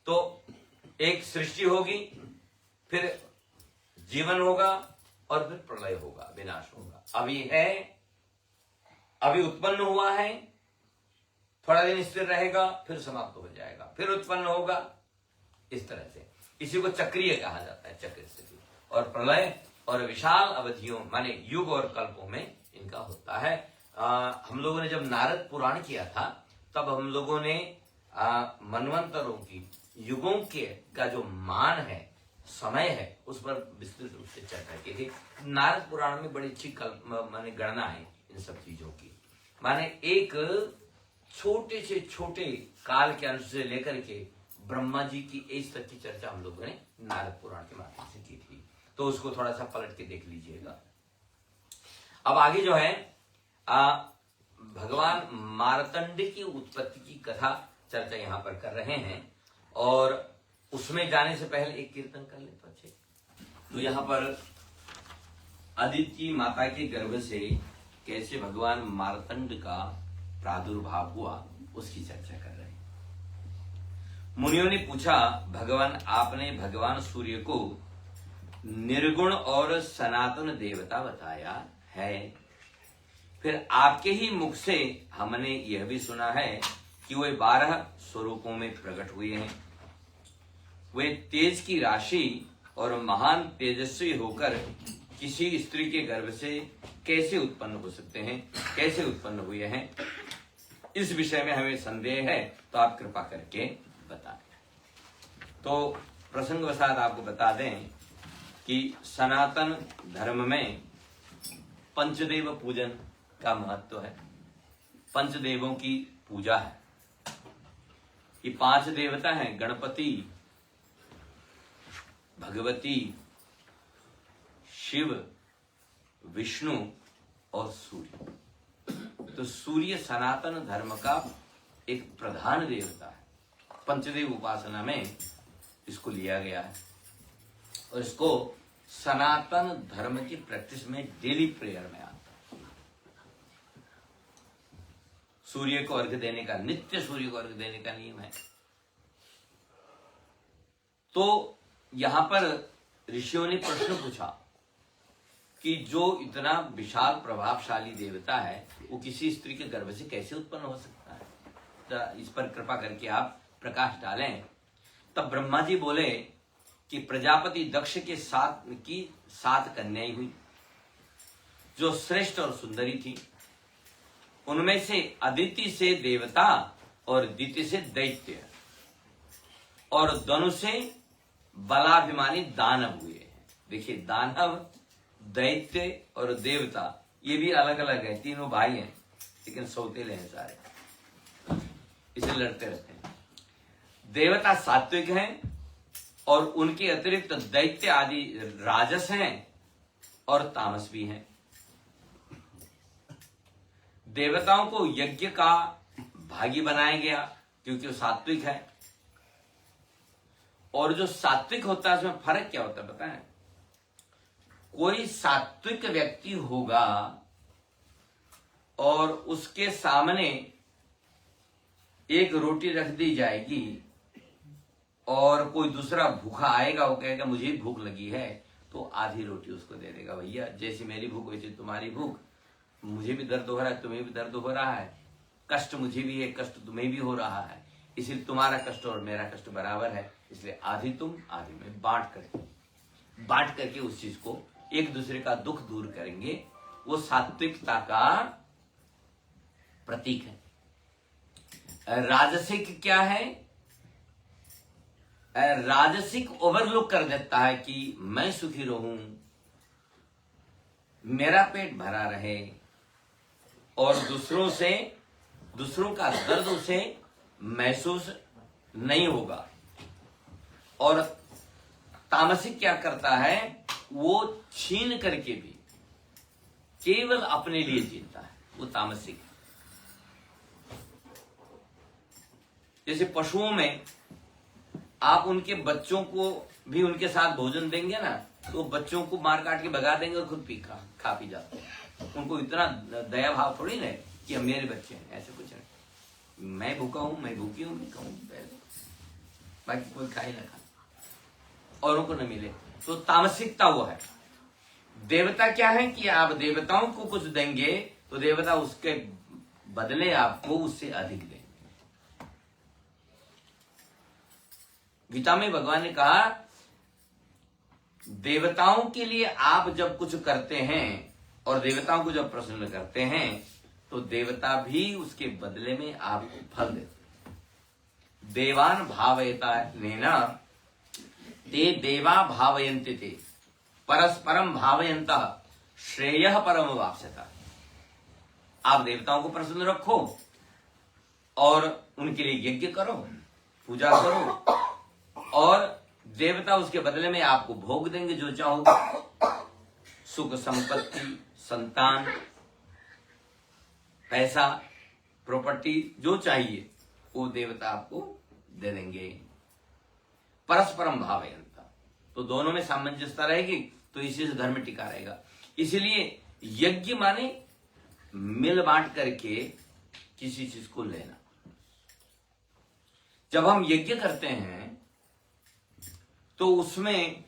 तो एक सृष्टि होगी, फिर जीवन होगा, और फिर प्रलय होगा, विनाश होगा। अभी है, अभी उत्पन्न हुआ है, थोड़ा दिन स्थिर रहेगा, फिर समाप्त हो जाएगा, फिर उत्पन्न होगा, इस तरह से। इसी को चक्रीय कहा जाता है, चक्र स्थिति। और प्रलय और विशाल अवधियों माने युग और कल्पों में इनका होता है। हम लोगों ने जब नारद पुराण किया था तब हम लोगों ने मनवंतरों की, युगों के का जो मान है, समय है, उस पर विस्तृत रूप से चर्चा की थी। नारद पुराण में बड़ी अच्छी माने गणना है इन सब चीजों की। माने एक छोटे से छोटे काल के अंश से लेकर के ब्रह्मा जी की इस तक की चर्चा हम लोगों ने नारद पुराण के माध्यम से की थी, तो उसको थोड़ा सा पलट के देख लीजिएगा। अब आगे जो है भगवान मार्तंड की उत्पत्ति की कथा चर्चा यहां पर कर रहे हैं, और उसमें जाने से पहले एक कीर्तन कर ले बच्चे। तो यहां पर अदिति माता के गर्भ से कैसे भगवान मार्तंड का प्रादुर्भाव हुआ उसकी चर्चा कर रहे हैं। मुनियों ने पूछा, भगवान आपने भगवान सूर्य को निर्गुण और सनातन देवता बताया है, फिर आपके ही मुख से हमने यह भी सुना है कि वे 12 स्वरूपों में प्रकट हुए हैं। वे तेज की राशि और महान तेजस्वी होकर किसी स्त्री के गर्भ से कैसे उत्पन्न हो सकते हैं, कैसे उत्पन्न हुए हैं, इस विषय में हमें संदेह है, तो आप कृपा करके बताएं। तो प्रसंगवशात आपको बता दें कि सनातन धर्म में पंचदेव पूजन का महत्व है। पंचदेवों की पूजा है। ये 5 देवता हैं, गणपति, भगवती, शिव, विष्णु और सूर्य। तो सूर्य सनातन धर्म का एक प्रधान देवता है। पंचदेव उपासना में इसको लिया गया है और इसको सनातन धर्म की प्रैक्टिस में डेली प्रेयर में आता है। सूर्य को अर्घ्य देने का, नित्य सूर्य को अर्घ्य देने का नियम है। तो यहां पर ऋषियों ने प्रश्न पूछा कि जो इतना विशाल प्रभावशाली देवता है वो किसी स्त्री के गर्भ से कैसे उत्पन्न हो सकता है, तो इस पर कृपा करके आप प्रकाश डालें। तब ब्रह्मा जी बोले कि प्रजापति दक्ष के साथ कन्याएं हुई जो श्रेष्ठ और सुंदरी थी। उनमें से अदिति से देवता और दिति से दैत्य और धनु से बलाभिमानी दानव हुए हैं। देखिए, दानव, दैत्य और देवता ये भी अलग अलग है, तीनों भाई हैं लेकिन सौतेले हैं सारे, इसे लड़ते रहते हैं। देवता सात्विक हैं और उनके अतिरिक्त दैत्य आदि राजस हैं और तामस भी हैं। देवताओं को यज्ञ का भागी बनाया गया क्योंकि वो सात्विक है। और जो सात्विक होता है उसमें फर्क क्या होता है पता है? कोई सात्विक व्यक्ति होगा और उसके सामने एक रोटी रख दी जाएगी और कोई दूसरा भूखा आएगा, वो कहेगा मुझे भूख लगी है, तो आधी रोटी उसको दे देगा। भैया जैसी मेरी भूख वैसी तुम्हारी भूख, मुझे भी दर्द हो रहा है, तुम्हें भी दर्द हो रहा है, कष्ट मुझे भी है, कष्ट तुम्हें भी हो रहा है, इसलिए तुम्हारा कष्ट और मेरा कष्ट बराबर है, इसलिए आधी तुम आधी मैं बांट करके उस चीज को एक दूसरे का दुख दूर करेंगे। वो सात्विकता का प्रतीक है। राजसिक क्या है? राजसिक ओवरलुक कर देता है कि मैं सुखी रहूं, मेरा पेट भरा रहे और दूसरों का दर्द उसे महसूस नहीं होगा। और तामसिक क्या करता है? वो छीन करके भी केवल अपने लिए जीता है, वो तामसिक है। जैसे पशुओं में आप उनके बच्चों को भी उनके साथ भोजन देंगे ना, तो बच्चों को मार काट के भगा देंगे और खुद खा पी जाते हैं। उनको इतना दया भाव थोड़ी ना कि हम मेरे बच्चे हैं, ऐसे कुछ नहीं। मैं भूखा हूं, मैं भूखी हूं, मैं खाऊं पहले, बाकी कोई खाए ना खाए, औरों को न मिले, तो तामसिकता वो है। देवता क्या है कि आप देवताओं को कुछ देंगे तो देवता उसके बदले आपको उससे अधिक देंगे। गीता में भगवान ने कहा देवताओं के लिए आप जब कुछ करते हैं और देवताओं को जब प्रसन्न करते हैं तो देवता भी उसके बदले में आपको फल देते हैं। देवान भावयता नेना ते देवा भावयन्ति ते परस्परम भावयन्ता श्रेयः परम वाप्स्यता। आप देवताओं को प्रसन्न रखो और उनके लिए यज्ञ करो, पूजा करो, और देवता उसके बदले में आपको भोग देंगे जो चाहोगे, सुख, संपत्ति, संतान, पैसा, प्रॉपर्टी, जो चाहिए वो देवता आपको दे देंगे। परस्परम भावयन्ता, तो दोनों में सामंजस्यता रहेगी तो इसी से धर्म टिका रहेगा। इसीलिए यज्ञ माने मिल बांट करके किसी चीज को लेना। जब हम यज्ञ करते हैं तो उसमें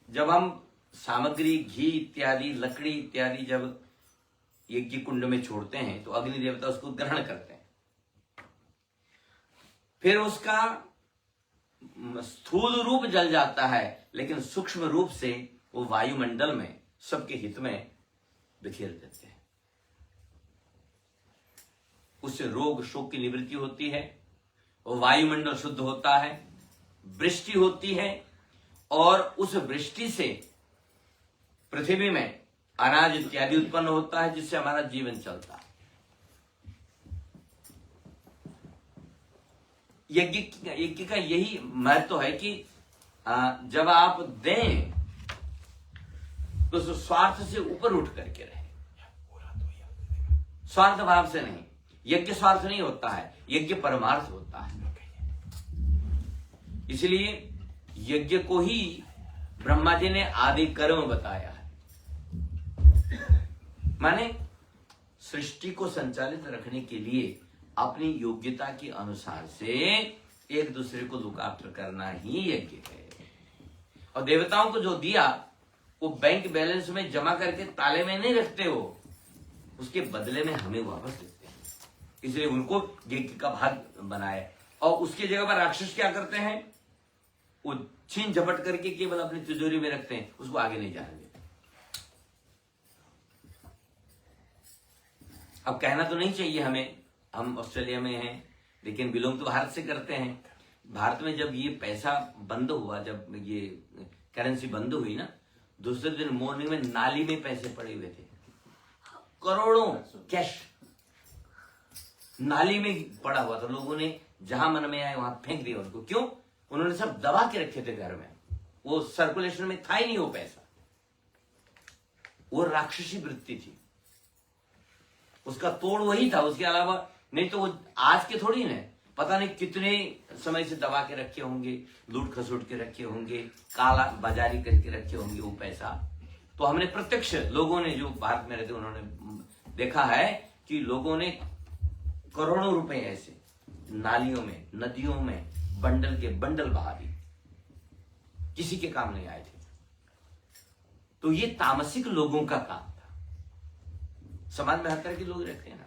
जब हम सामग्री, घी इत्यादि, लकड़ी इत्यादि जब यज्ञ कुंड में छोड़ते हैं तो अग्नि देवता उसको ग्रहण करते हैं। फिर उसका स्थूल रूप जल जाता है, लेकिन सूक्ष्म रूप से वो वायुमंडल में सबके हित में बिखेर देते हैं। उससे रोग शोक की निवृत्ति होती है, वो वायुमंडल शुद्ध होता है, वृष्टि होती है, और उस वृष्टि से पृथ्वी में अनाज इत्यादि उत्पन्न होता है जिससे हमारा जीवन चलता है। यज्ञ का यही महत्व है कि जब आप दें तो स्वार्थ से ऊपर उठ करके रहे, स्वार्थ भाव से नहीं। यज्ञ स्वार्थ नहीं होता है, यज्ञ परमार्थ होता है। इसलिए यज्ञ को ही ब्रह्मा जी ने आदि कर्म बताया है। माने सृष्टि को संचालित रखने के लिए अपनी योग्यता के अनुसार से एक दूसरे को लुक आफ्टर करना ही यज्ञ है। और देवताओं को जो दिया वो बैंक बैलेंस में जमा करके ताले में नहीं रखते, हो उसके बदले में हमें वापस देते हैं। इसलिए उनको यज्ञ का भाग बनाया। और उसकी जगह पर राक्षस क्या करते हैं, वो छीन झपट करके केवल अपनी तिजोरी में रखते हैं, उसको आगे नहीं जाने देते। अब कहना तो नहीं चाहिए हमें, हम ऑस्ट्रेलिया में हैं लेकिन बिलोंग तो भारत से करते हैं। भारत में जब ये पैसा बंद हुआ, जब ये करेंसी बंद हुई ना, दूसरे दिन मॉर्निंग में नाली में पैसे पड़े हुए थे, करोड़ों कैश नाली में पड़ा हुआ था। लोगों ने जहां मन में आए वहां फेंक दिया उनको। क्यों? उन्होंने सब दबा के रखे थे घर में, वो सर्कुलेशन में था ही नहीं वो पैसा। वो राक्षसी वृत्ति थी, उसका तोड़ वही था, उसके अलावा नहीं तो वो आज के थोड़ी ना, पता नहीं कितने समय से दबा के रखे होंगे, लूट खसोट के रखे होंगे, काला बाजारी करके रखे होंगे वो पैसा। तो हमने प्रत्यक्ष, लोगों ने जो भारत में रहते उन्होंने देखा है कि लोगों ने करोड़ों रुपए ऐसे नालियों में, नदियों में बंडल के बंडल बहा दिए, किसी के काम नहीं आए थे। तो ये तामसिक लोगों का काम था। समाज में हर तरह के लोग रहते हैं ना,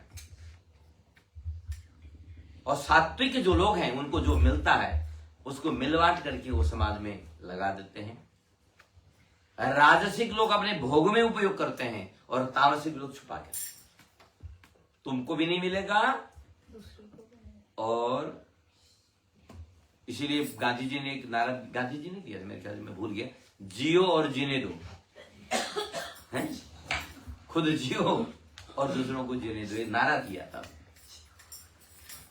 और सात्विक जो लोग हैं उनको जो मिलता है उसको मिलवाट करके वो समाज में लगा देते हैं। राजसिक लोग अपने भोग में उपयोग करते हैं और तामसिक लोग छुपा के, तुमको भी नहीं मिलेगा। और इसीलिए गांधी जी ने एक नारा, गांधी जी ने दिया मेरे ख्याल से, मैं भूल गया, जियो और जीने दो, हैं? खुद जियो और दूसरों को जीने दो, ये नारा दिया था।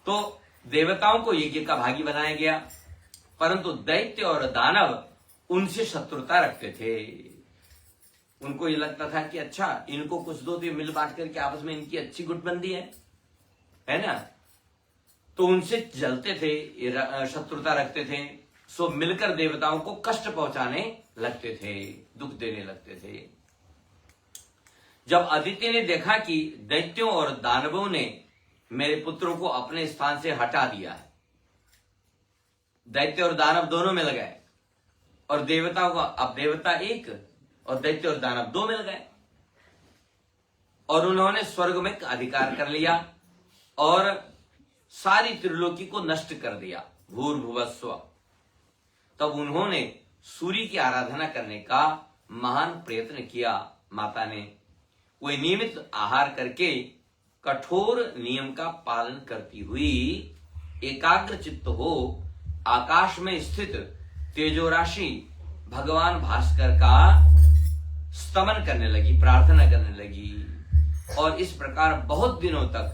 तो देवताओं को यज्ञ का भागी बनाया गया, परंतु दैत्य और दानव उनसे शत्रुता रखते थे। उनको ये लगता था कि अच्छा इनको कुछ दो तो मिल बांट करके आपस में इनकी अच्छी गुटबंदी है ना, तो उनसे जलते थे, शत्रुता रखते थे। सो मिलकर देवताओं को कष्ट पहुंचाने लगते थे, दुख देने लगते थे। जब अदिति ने देखा कि दैत्यों और दानवों ने मेरे पुत्रों को अपने स्थान से हटा दिया है, दैत्य और दानव दोनों मिल गए, और देवताओं का, अब देवता एक और दैत्य और दानव दो मिल गए और उन्होंने स्वर्ग में अधिकार कर लिया और सारी त्रिलोकी को नष्ट कर दिया, भूर्भुवस्व। तब उन्होंने सूर्य की आराधना करने का महान प्रयत्न किया। माता ने कोई नियमित आहार करके कठोर नियम का पालन करती हुई एकाग्र चित्त हो आकाश में स्थित तेजो राशि भगवान भास्कर का स्तमन करने लगी, प्रार्थना करने लगी। और इस प्रकार बहुत दिनों तक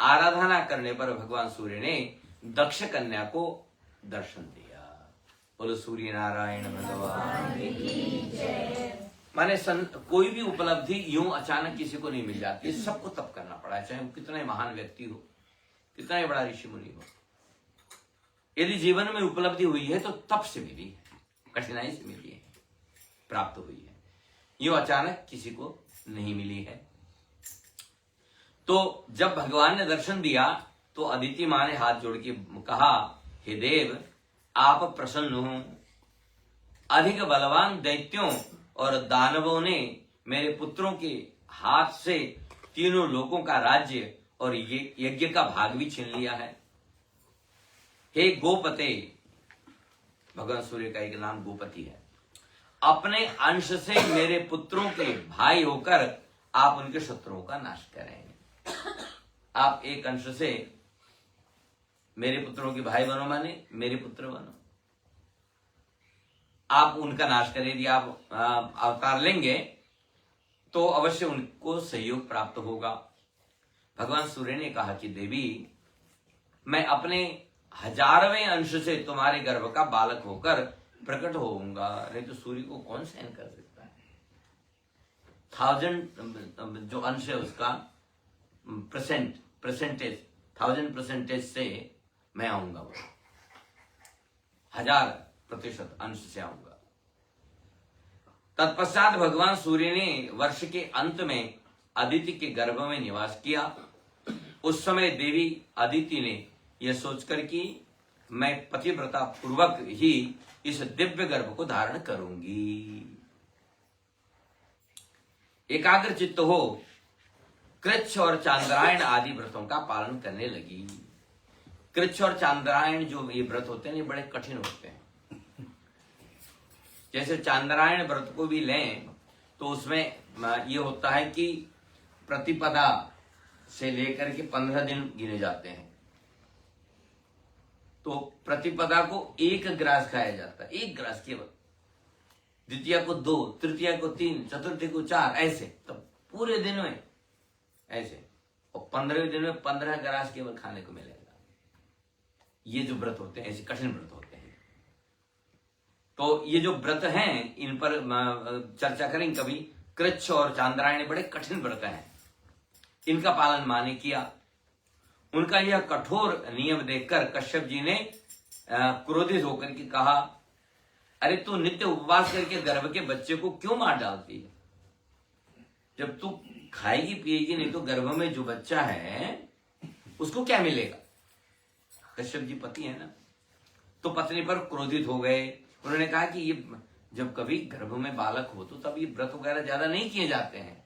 आराधना करने पर भगवान सूर्य ने दक्ष कन्या को दर्शन दिया। बोलो सूर्य नारायण भगवान की जय। माने कोई भी उपलब्धि यूं अचानक किसी को नहीं मिल जाती, सबको तप करना पड़ा, चाहे वो कितना महान व्यक्ति हो, कितना ही बड़ा ऋषि मुनि हो। यदि जीवन में उपलब्धि हुई है तो तप से मिली है, कठिनाई से मिली है, प्राप्त हुई है, यूं अचानक किसी को नहीं मिली है। तो जब भगवान ने दर्शन दिया तो अदिति मां ने हाथ जोड़ के कहा, हे देव आप प्रसन्न हो। अधिक बलवान दैत्यों और दानवों ने मेरे पुत्रों के हाथ से तीनों लोगों का राज्य और यज्ञ का भाग भी छीन लिया है। हे गोपते, भगवान सूर्य का एक नाम गोपति है, अपने अंश से मेरे पुत्रों के भाई होकर आप उनके शत्रुओं का नाश करें। आप एक अंश से मेरे पुत्रों के भाई बनो, माने मेरे पुत्र बनो, आप उनका नाश करें। यदि आप अवतार लेंगे तो अवश्य उनको सहयोग प्राप्त होगा। भगवान सूर्य ने कहा कि देवी, मैं अपने 1000वें अंश से तुम्हारे गर्भ का बालक होकर प्रकट होऊंगा। नहीं तो सूर्य को कौन सहन कर सकता है। 1000 जो अंश है उसका परसेंटेज 1000% से मैं आऊंगा, वो 1000% अंश से आऊंगा। तत्पश्चात भगवान सूर्य ने वर्ष के अंत में अदिति के गर्भ में निवास किया। उस समय देवी अदिति ने यह सोचकर कि मैं पतिव्रता पूर्वक ही इस दिव्य गर्भ को धारण करूंगी, एकाग्र चित्त हो कृच्छ और चांद्रायण आदि व्रतों का पालन करने लगी। कृच्छ और चांद्रायण जो ये व्रत होते हैं, ये बड़े कठिन होते हैं। जैसे चांद्रायण व्रत को भी लें तो उसमें ये होता है कि प्रतिपदा से लेकर के 15 दिन गिने जाते हैं। तो प्रतिपदा को 1 ग्रास खाया जाता है, 1 ग्रास केवल, द्वितीया को 2, तृतीया को 3, चतुर्थी को 4, ऐसे। तो पूरे दिन में ऐसे, और 15वें दिन में 15 ग्रास केवल खाने को मिलेगा। ये जो व्रत होते हैं ऐसे कठिन व्रत होते हैं। तो ये जो व्रत हैं इन पर चर्चा करेंगे कभी। कृच्छ और चांद्रायण बड़े कठिन व्रत हैं, इनका पालन मां ने किया। उनका यह कठोर नियम देखकर कश्यप जी ने क्रोधित होकर के कहा, अरे तू नित्य उपवास करके गर्भ के बच्चे को क्यों मार डालती है? जब तू खाएगी पिएगी नहीं तो गर्भ में जो बच्चा है उसको क्या मिलेगा? कश्यप जी पति है ना, तो पत्नी पर क्रोधित हो गए। उन्होंने कहा कि ये जब कभी गर्भ में बालक हो तो तब ये व्रत वगैरह ज्यादा नहीं किए जाते हैं,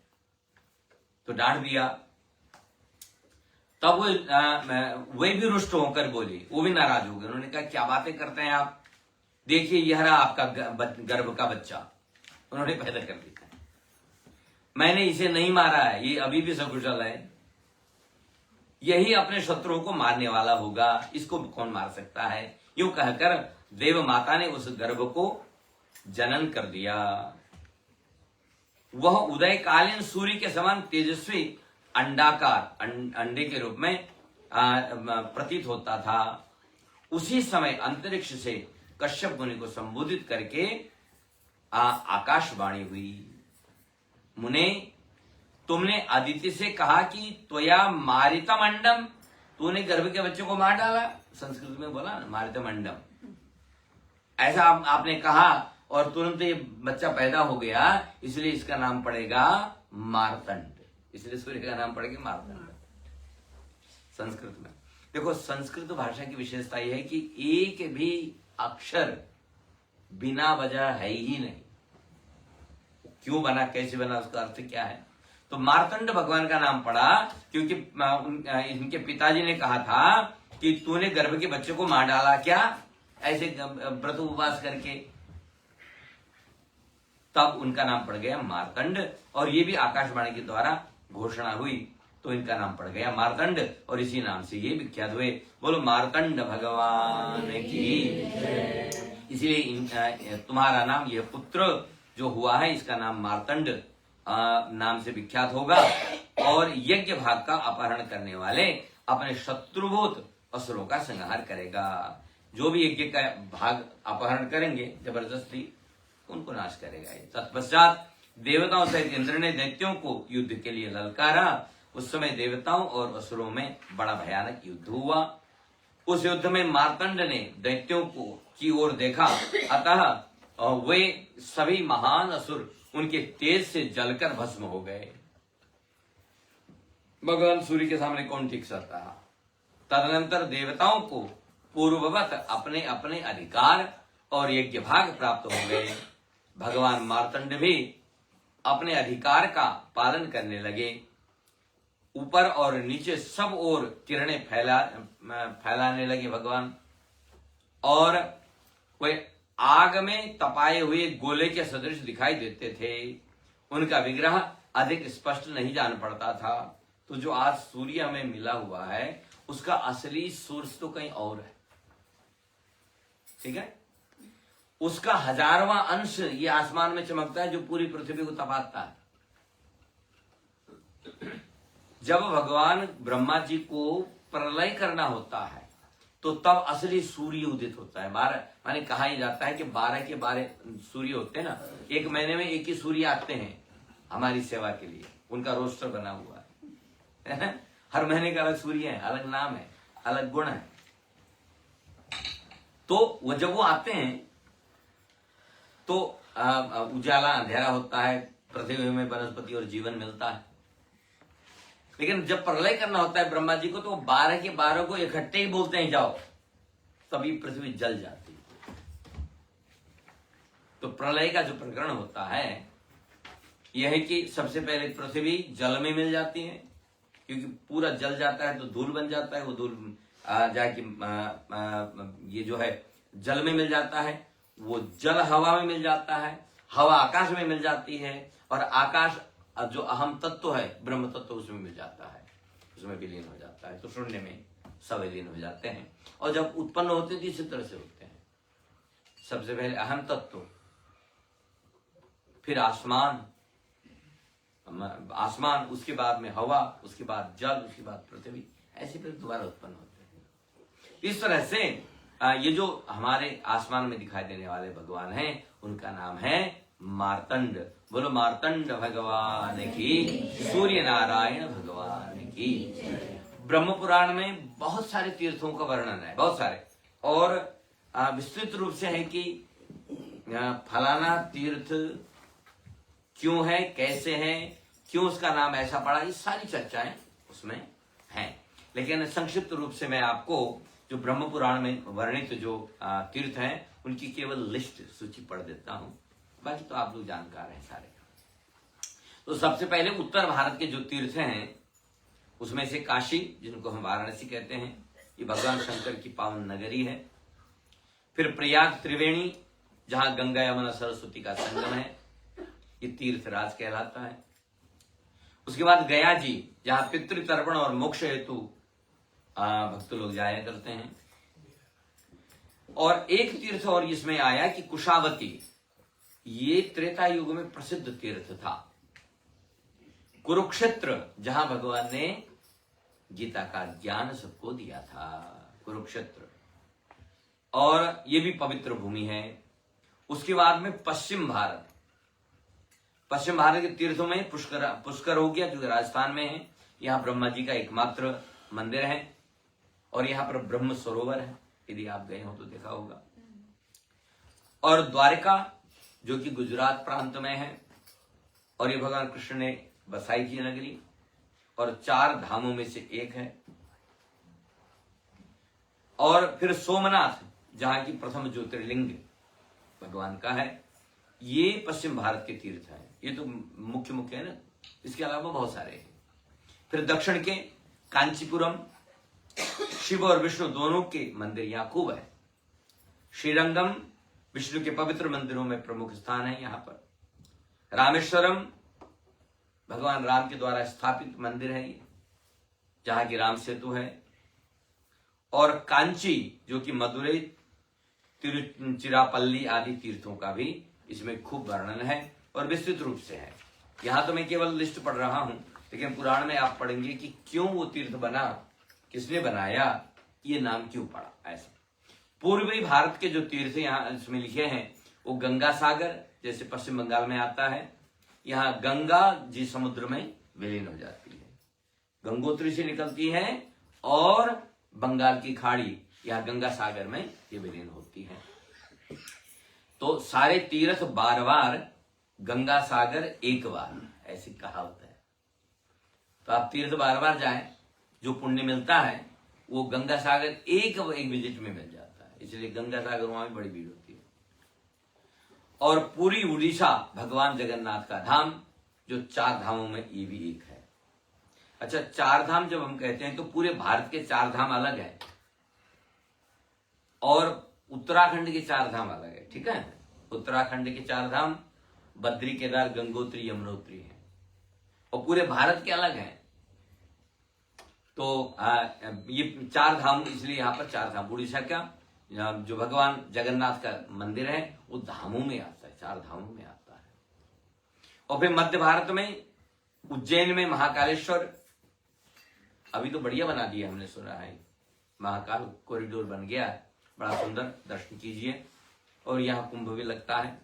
तो डांट दिया। तब वे भी रुष्ट होकर बोले, वो भी नाराज हो गए। उन्होंने कहा क्या बातें करते हैं आप, देखिए यह रहा आपका गर्भ का बच्चा, उन्होंने पैदा कर दिया। मैंने इसे नहीं मारा है, ये अभी भी सकुशल है, यही अपने शत्रुओं को मारने वाला होगा, इसको कौन मार सकता है। यूं कहकर देव माता ने उस गर्भ को जनन कर दिया। वह उदयकालीन सूर्य के समान तेजस्वी अंडाकार अंडे के रूप में प्रतीत होता था। उसी समय अंतरिक्ष से कश्यप मुनि को संबोधित करके आकाशवाणी हुई, मुने तुमने अदिति से कहा कि त्वया मारितम अंडम, तूने गर्भ के बच्चे को मार डाला। संस्कृत में बोला ना मारितम अंडम, ऐसा आपने कहा और तुरंत ये बच्चा पैदा हो गया, इसलिए इसका नाम पड़ेगा मार्तंड, इसलिए सूर्य का नाम पड़ेगा मार्तंड संस्कृत में। देखो संस्कृत भाषा की विशेषता यह है कि एक भी अक्षर बिना वजह है ही नहीं, क्यों बना, कैसे बना, उसका अर्थ क्या है। तो मार्तंड भगवान का नाम पड़ा क्योंकि इनके पिताजी ने कहा था कि तूने गर्भ के बच्चे को मार डाला क्या, ऐसे व्रत उपवास करके, तब उनका नाम पड़ गया मार्तंड। और ये भी आकाशवाणी के द्वारा घोषणा हुई तो इनका नाम पड़ गया मार्तंड, और इसी नाम से ये विख्यात हुए। बोलो मार्तंड भगवान की। इसीलिए तुम्हारा नाम, यह पुत्र जो हुआ है इसका नाम मार्तंड नाम से विख्यात होगा। और यज्ञ भाग का अपहरण करने वाले अपने शत्रुभूत असुरों का संहार करेगा। जो भी यज्ञ का भाग अपहरण करेंगे जबरदस्ती, उनको नाश करेगा। तत्पश्चात देवताओं सहित इंद्र ने दैत्यों को युद्ध के लिए ललकारा। उस समय देवताओं और असुरों में बड़ा भयानक युद्ध हुआ। उस युद्ध में मार्तंड ने दैत्यों को की ओर देखा, अतः वे सभी महान असुर उनके तेज से जलकर भस्म हो गए। भगवान सूर्य के सामने कौन टिक सकता। तदनंतर देवताओं को पूर्ववत अपने अपने अधिकार और यज्ञ भाग प्राप्त हो गए। भगवान मार्तंड भी अपने अधिकार का पालन करने लगे। ऊपर और नीचे सब ओर किरणें फैलाने लगे भगवान, और वे आग में तपाए हुए गोले के सदृश दिखाई देते थे। उनका विग्रह अधिक स्पष्ट नहीं जान पड़ता था। तो जो आज सूर्य हमें मिला हुआ है उसका असली सोर्स तो कहीं और है, ठीक है। उसका 1000वां अंश ये आसमान में चमकता है जो पूरी पृथ्वी को तपाता है। जब भगवान ब्रह्मा जी को प्रलय करना होता है तो तब असली सूर्य उदित होता है। माने कहा ही जाता है कि 12 के 12 सूर्य होते हैं ना, एक महीने में एक ही सूर्य आते हैं हमारी सेवा के लिए, उनका रोस्टर बना हुआ है ना? हर महीने का अलग सूर्य है, अलग नाम है, अलग गुण है। तो वो जब वो आते हैं तो उजाला अंधेरा होता है, पृथ्वी में वनस्पति और जीवन मिलता है। लेकिन जब प्रलय करना होता है ब्रह्मा जी को तो 12 के 12 को इकट्ठे ही बोलते हैं जाओ, तभी पृथ्वी जल जाती है। तो प्रलय का जो प्रकरण होता है यह है कि सबसे पहले पृथ्वी जल में मिल जाती है, क्योंकि पूरा जल जाता है तो धूल बन जाता है। वो धूल जाके ये जो है जल में मिल जाता है, वो जल हवा में मिल जाता है, हवा आकाश में मिल जाती है, और आकाश जो अहम तत्व है ब्रह्म तत्व उसमें मिल जाता है, उसमें विलीन हो जाता है। तो शून्य में सब विलीन हो जाते हैं। और जब उत्पन्न होते तो इसी तरह से होते हैं। सबसे पहले अहम तत्व, फिर आसमान, उसके बाद में हवा, उसके बाद जल, उसके बाद पृथ्वी, ऐसे फिर दोबारा उत्पन्न होते हैं। इस तरह से ये जो हमारे आसमान में दिखाई देने वाले भगवान हैं उनका नाम है मार्तंड। बोलो मार्तंड भगवान की, सूर्य नारायण भगवान की। ब्रह्म पुराण में बहुत सारे तीर्थों का वर्णन है, बहुत सारे, और विस्तृत रूप से है कि फलाना तीर्थ क्यों है, कैसे है, क्यों उसका नाम ऐसा पड़ा, ये सारी चर्चाएं उसमें हैं। लेकिन संक्षिप्त रूप से मैं आपको जो ब्रह्म पुराण में वर्णित जो तीर्थ हैं उनकी केवल लिस्ट सूची पढ़ देता हूं, बाकी तो आप लोग जानकार हैं सारे। तो सबसे पहले उत्तर भारत के जो तीर्थ हैं उसमें से काशी, जिनको हम वाराणसी कहते हैं, ये भगवान शंकर की पावन नगरी है। फिर प्रयाग त्रिवेणी, जहां गंगा यमुना सरस्वती का संगम है, ये तीर्थराज कहलाता है। उसके बाद गया जी, जहां पितृतर्पण और मोक्ष हेतु भक्त लोग जाया करते हैं। और एक तीर्थ और इसमें आया कि कुशावती, ये त्रेता युग में प्रसिद्ध तीर्थ था। कुरुक्षेत्र, जहां भगवान ने गीता का ज्ञान सबको दिया था, कुरुक्षेत्र, और ये भी पवित्र भूमि है। उसके बाद में पश्चिम भारत, पश्चिम भारत के तीर्थों में पुष्कर हो गया, जो राजस्थान में है। यहाँ ब्रह्मा जी का एकमात्र मंदिर है, और यहाँ पर ब्रह्म सरोवर है, यदि आप गए हो तो देखा होगा। और द्वारका, जो कि गुजरात प्रांत में है, और ये भगवान कृष्ण ने बसाई की नगरी, और 4 धामों में से एक है। और फिर सोमनाथ, जहां की प्रथम ज्योतिर्लिंग भगवान का है, ये पश्चिम भारत के तीर्थ हैं, ये तो मुख्य मुख्य है ना, इसके अलावा बहुत सारे हैं। फिर दक्षिण के कांचीपुरम, शिव और विष्णु दोनों के मंदिर यहाँ खूब है। श्रीरंगम विष्णु के पवित्र मंदिरों में प्रमुख स्थान है यहाँ पर। रामेश्वरम भगवान राम के द्वारा स्थापित मंदिर है ये, जहां की राम सेतु है। और कांची जो कि मदुरई, तिरुचिरापल्ली आदि तीर्थों का भी इसमें खूब वर्णन है और विस्तृत रूप से है। यहां तो मैं केवल लिस्ट पढ़ रहा हूं, लेकिन पुराण में आप पढ़ेंगे कि क्यों वो तीर्थ बना, किसने बनाया, ये नाम क्यों पड़ा। ऐसा पूर्वी भारत के जो तीर्थ यहाँ इसमें लिखे हैं वो गंगा सागर, जैसे पश्चिम बंगाल में आता है, यहाँ गंगा जी समुद्र में विलीन हो जाती है, गंगोत्री से निकलती है और बंगाल की खाड़ी या गंगा सागर में ये विलीन होती है। तो सारे तीर्थ बार बार, गंगा सागर एक बार, ऐसी कहावत है। तो आप तीर्थ बार बार जाएं, जो पुण्य मिलता है वो गंगा सागर एक विजिट में मिल जाता है, इसलिए गंगा सागर वहां भी बड़ी भीड़ होती है। और पूरी उड़ीसा भगवान जगन्नाथ का धाम, जो 4 धामों में ये भी एक है। अच्छा, 4 धाम जब हम कहते हैं तो पूरे भारत के 4 धाम अलग है और उत्तराखंड के 4 धाम अलग है, ठीक है। उत्तराखंड के 4 धाम बद्री, केदार, गंगोत्री, यमुनोत्री है और पूरे भारत के अलग हैं। तो ये 4 धाम, इसलिए यहाँ पर 4 धाम। उड़ीसा का जो भगवान जगन्नाथ का मंदिर है वो धामों में आता है, 4 धामों में आता है। और फिर मध्य भारत में उज्जैन में महाकालेश्वर, अभी तो बढ़िया बना दिया हमने सुना है, महाकाल कॉरिडोर बन गया है, बड़ा सुंदर, दर्शन कीजिए। और यहाँ कुंभ भी लगता है।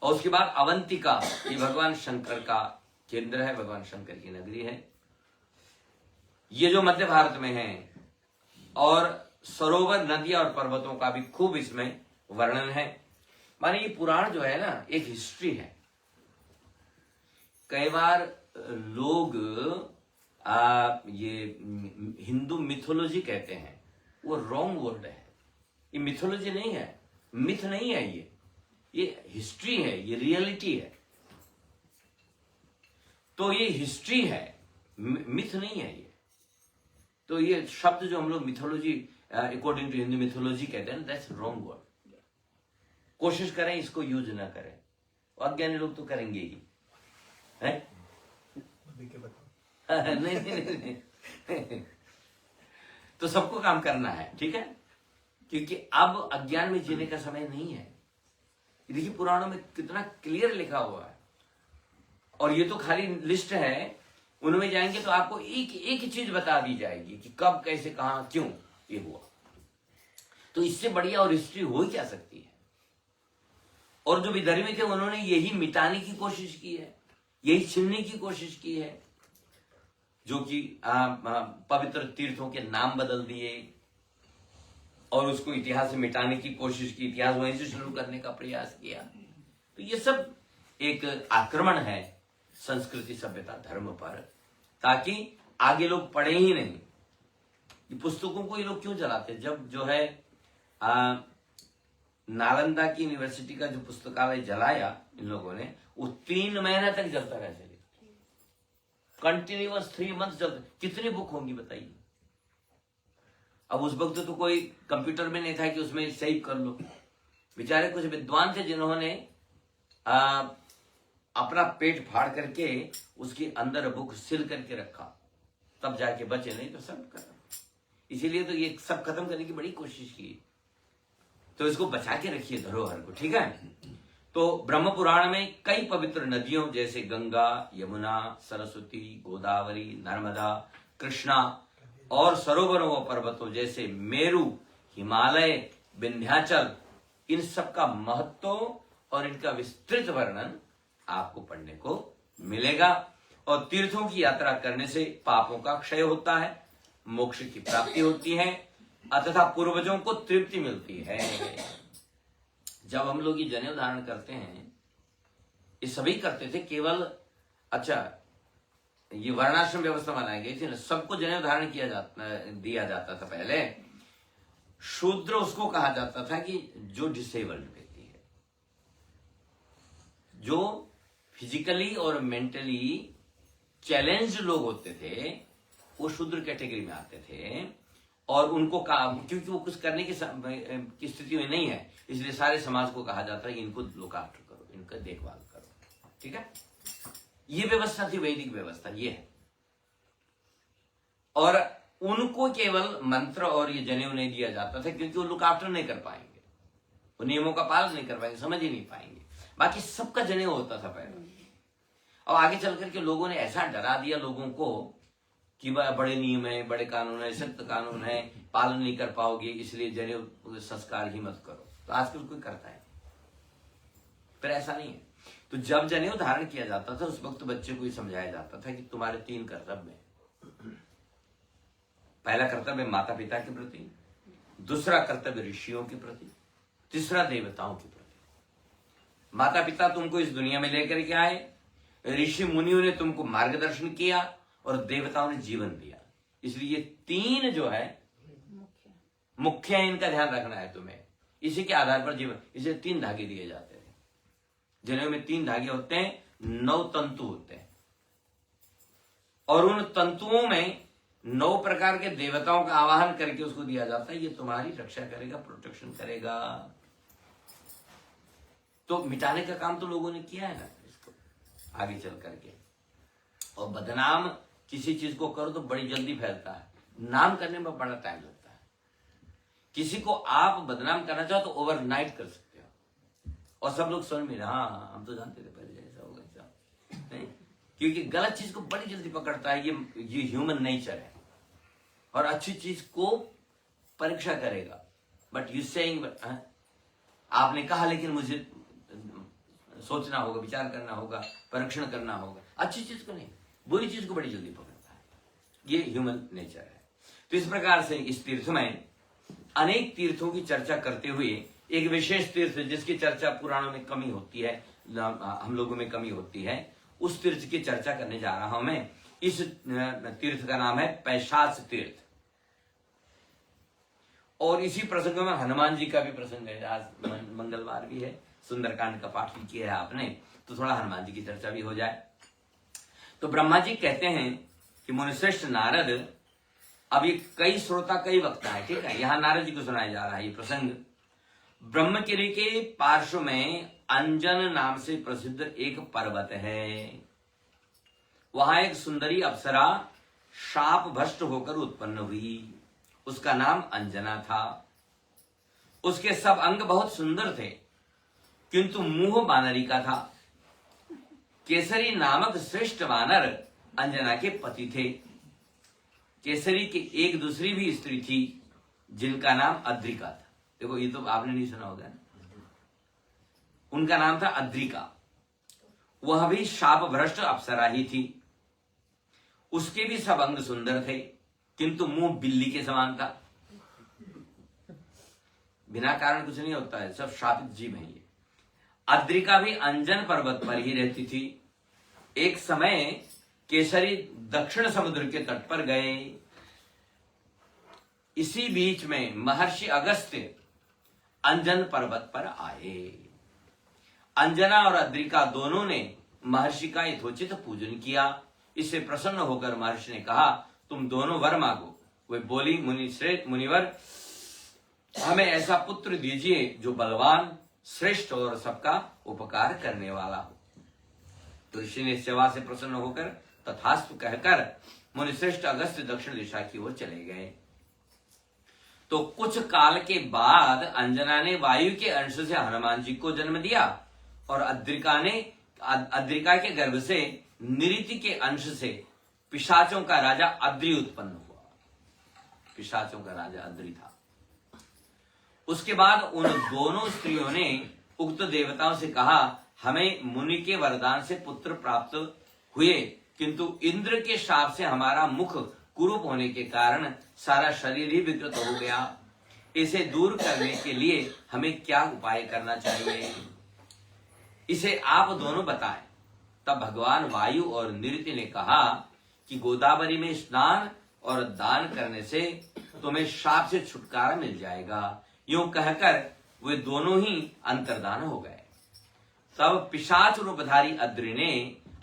और उसके बाद अवंतिका, ये भगवान शंकर का केंद्र है, भगवान शंकर की नगरी है, ये जो मध्य भारत में है। और सरोवर, नदियां और पर्वतों का भी खूब इसमें वर्णन है। माने ये पुराण जो है ना, एक हिस्ट्री है। कई बार लोग ये हिंदू मिथोलॉजी कहते हैं, वो रॉन्ग वर्ड है। ये मिथोलॉजी नहीं है, मिथ नहीं है, ये हिस्ट्री है, ये रियलिटी है। तो ये हिस्ट्री है, मिथ नहीं है ये। तो ये शब्द जो हम लोग mythology, according to Hindu mythology कहते हैं, दैट्स रॉन्ग वर्ड। कोशिश करें इसको यूज ना करें, अज्ञानी लोग तो करेंगे ही, है? नहीं, नहीं, नहीं, नहीं। तो सबको काम करना है, ठीक है, क्योंकि अब अज्ञान में जीने का समय नहीं है। देखिए पुराणों में कितना क्लियर लिखा हुआ है, और ये तो खाली लिस्ट है, उनमें जाएंगे तो आपको एक एक चीज बता दी जाएगी कि कब, कैसे, कहां, क्यों ये हुआ। तो इससे बढ़िया और हिस्ट्री हो ही क्या सकती है। और जो विधर्मी थे उन्होंने यही मिटाने की कोशिश की है, यही छीनने की कोशिश की है, जो कि पवित्र तीर्थों के नाम बदल दिए और उसको इतिहास से मिटाने की कोशिश की, इतिहास वहीं से शुरू करने का प्रयास किया। तो ये सब एक आक्रमण है संस्कृति, सभ्यता, धर्म पर, ताकि आगे लोग पढ़े ही नहीं। ये पुस्तकों को ये लोग क्यों चलाते? जब जो है नालंदा की यूनिवर्सिटी का जो पुस्तकालय जलाया इन लोगों ने, वो 3 महीने तक जलता रहा, चले कंटिन्यूअस 3 मंथ चलता। कितनी बुक होंगी बताइए। अब उस वक्त तो कोई कंप्यूटर में नहीं था कि उसमें सेव कर लो। बेचारे कुछ विद्वान थे जिन्होंने अपना पेट फाड़ करके उसके अंदर बुक सिल करके रखा, तब जाके बचे, नहीं तो सब खत्म। इसीलिए तो ये सब खत्म करने की बड़ी कोशिश की। तो इसको बचा के रखिए धरोहर को, ठीक है। तो ब्रह्म पुराण में कई पवित्र नदियों जैसे गंगा, यमुना, सरस्वती, गोदावरी, नर्मदा, कृष्णा और सरोवरों व पर्वतों जैसे मेरु, हिमालय, विंध्याचल, इन सब का महत्व और इनका विस्तृत वर्णन आपको पढ़ने को मिलेगा। और तीर्थों की यात्रा करने से पापों का क्षय होता है, मोक्ष की प्राप्ति होती है तथा पूर्वजों को तृप्ति मिलती है। जब हम लोग ये जनेऊ धारण करते हैं, ये सभी करते थे केवल, अच्छा ये वर्णाश्रम व्यवस्था बनाई गई थी ना, सबको जनेऊ धारण दिया जाता था पहले। शूद्र उसको कहा जाता था कि जो डिसेबल्ड व्यक्ति है, जो फिजिकली और मेंटली चैलेंज लोग होते थे वो शूद्र कैटेगरी में आते थे, और उनको क्योंकि वो कुछ करने की स्थिति में नहीं है, इसलिए सारे समाज को कहा जाता है कि इनको लुक आफ्टर करो, इनका देखभाल करो। ठीक है, ये व्यवस्था थी, वैदिक व्यवस्था ये है। और उनको केवल मंत्र और ये जनेऊ नहीं दिया जाता था क्योंकि वो लुक आफ्टर नहीं कर पाएंगे, वो नियमों का पालन नहीं कर पाएंगे, समझ ही नहीं पाएंगे। बाकी सबका जनेऊ होता था पहले, और आगे चल करके लोगों ने ऐसा डरा दिया लोगों को कि वह बड़े नियम है, बड़े कानून है, सख्त कानून है, पालन नहीं कर पाओगे, इसलिए जनेऊ संस्कार ही मत करो। तो आजकल कोई करता है, पर ऐसा नहीं है। तो जब जनेऊ धारण किया जाता था उस वक्त बच्चे को समझाया जाता था कि तुम्हारे 3 कर्तव्य हैं। पहला कर्तव्य माता पिता के प्रति, दूसरा कर्तव्य ऋषियों के प्रति, तीसरा देवताओं के प्रति। माता पिता तुमको इस दुनिया में लेकर के आए, ऋषि मुनियों ने तुमको मार्गदर्शन किया, और देवताओं ने जीवन दिया। इसलिए ये 3 जो है मुख्य है, इनका ध्यान रखना है तुम्हें। इसी के आधार पर जीवन, इसे 3 धागे दिए जाते हैं। जनेऊ में 3 धागे होते हैं, 9 तंतु होते हैं, और उन तंतुओं में 9 प्रकार के देवताओं का आवाहन करके उसको दिया जाता है, ये तुम्हारी रक्षा करेगा, प्रोटेक्शन करेगा। तो मिटाने का काम तो लोगों ने किया है ना इसको आगे चल करके। और बदनाम किसी चीज को करो तो बड़ी जल्दी फैलता है, नाम करने में बड़ा टाइम लगता है। किसी को आप बदनाम करना चाहो तो ओवरनाइट कर सकते हो, और सब लोग समझ में, हाँ हम तो जानते थे पहले ऐसा होगा ऐसा, क्योंकि गलत चीज को बड़ी जल्दी पकड़ता है। ये ह्यूमन नेचर है, और अच्छी चीज को परीक्षा करेगा। बट यू सेइंग, आपने कहा लेकिन मुझे सोचना होगा, विचार करना होगा, परीक्षण करना होगा। अच्छी चीज को नहीं, बुरी चीज को बड़ी जल्दी पकड़ता है, ये ह्यूमन नेचर है। तो इस प्रकार से इस तीर्थ में अनेक तीर्थों की चर्चा करते हुए एक विशेष तीर्थ जिसकी चर्चा पुराणों में कमी होती है, हम लोगों में कमी होती है, उस तीर्थ की चर्चा करने जा रहा हूं मैं। इस तीर्थ का नाम है पैशाच तीर्थ। और इसी प्रसंग में हनुमान जी का भी प्रसंग है। आज मंगलवार भी है, सुंदरकांड का पाठ भी किया है आपने, तो थोड़ा हनुमान जी की चर्चा भी हो जाए। तो ब्रह्मा जी कहते हैं कि मुनिश्रेष्ठ नारद, अब ये कई श्रोता कई वक्ता है, ठीक है, यहां नारद जी को सुनाया जा रहा है ये प्रसंग। ब्रह्मगिरि के पार्श्व में अंजन नाम से प्रसिद्ध एक पर्वत है। वहां एक सुंदरी अप्सरा शाप भ्रष्ट होकर उत्पन्न हुई, उसका नाम अंजना था। उसके सब अंग बहुत सुंदर थे, किंतु मुंह वानरी का था। केसरी नामक श्रेष्ठ वानर अंजना के पति थे। केसरी की एक दूसरी भी स्त्री थी जिनका नाम अद्रिका था। देखो ये तो आपने नहीं सुना होगा ना, उनका नाम था अद्रिका। वह भी शाप भ्रष्ट अप्सरा ही थी। उसके भी सब अंग सुंदर थे, किंतु मुंह बिल्ली के समान था। बिना कारण कुछ नहीं होता है, सब शापित जीव हैं ये। अद्रिका भी अंजन पर्वत पर ही रहती थी। एक समय केसरी दक्षिण समुद्र के तट पर गए। इसी बीच में महर्षि अगस्त्य अंजन पर्वत पर आए। अंजना और अद्रिका दोनों ने महर्षि का यथोचित पूजन किया। इससे प्रसन्न होकर महर्षि ने कहा, तुम दोनों वर मांगो। वे बोली, मुनिवर, हमें ऐसा पुत्र दीजिए जो बलवान, श्रेष्ठ और सबका उपकार करने वाला हो। तो ऋषि ने सेवा से प्रसन्न होकर तथास्तु कहकर मुनिश्रेष्ठ अगस्त्य दक्षिण दिशा की ओर चले गए। तो कुछ काल के बाद अंजना ने वायु के अंश से हनुमान जी को जन्म दिया, और अद्रिका के गर्भ से निरिति के अंश से पिशाचों का राजा अद्रि उत्पन्न हुआ। पिशाचों का राजा अद्रि था। उसके बाद उन दोनों स्त्रियों ने उक्त देवताओं से कहा, हमें मुनि के वरदान से पुत्र प्राप्त हुए, किंतु इंद्र के शाप से हमारा मुख कुरूप होने के कारण सारा शरीर ही विकृत हो गया। इसे दूर करने के लिए हमें क्या उपाय करना चाहिए, इसे आप दोनों बताएं। तब भगवान वायु और निरति ने कहा कि गोदावरी में स्नान और दान करने से तुम्हें शाप से छुटकारा मिल जाएगा। यूं कहकर वे दोनों ही अंतर्धान हो गए। तब पिशाच रूपधारी अद्रि ने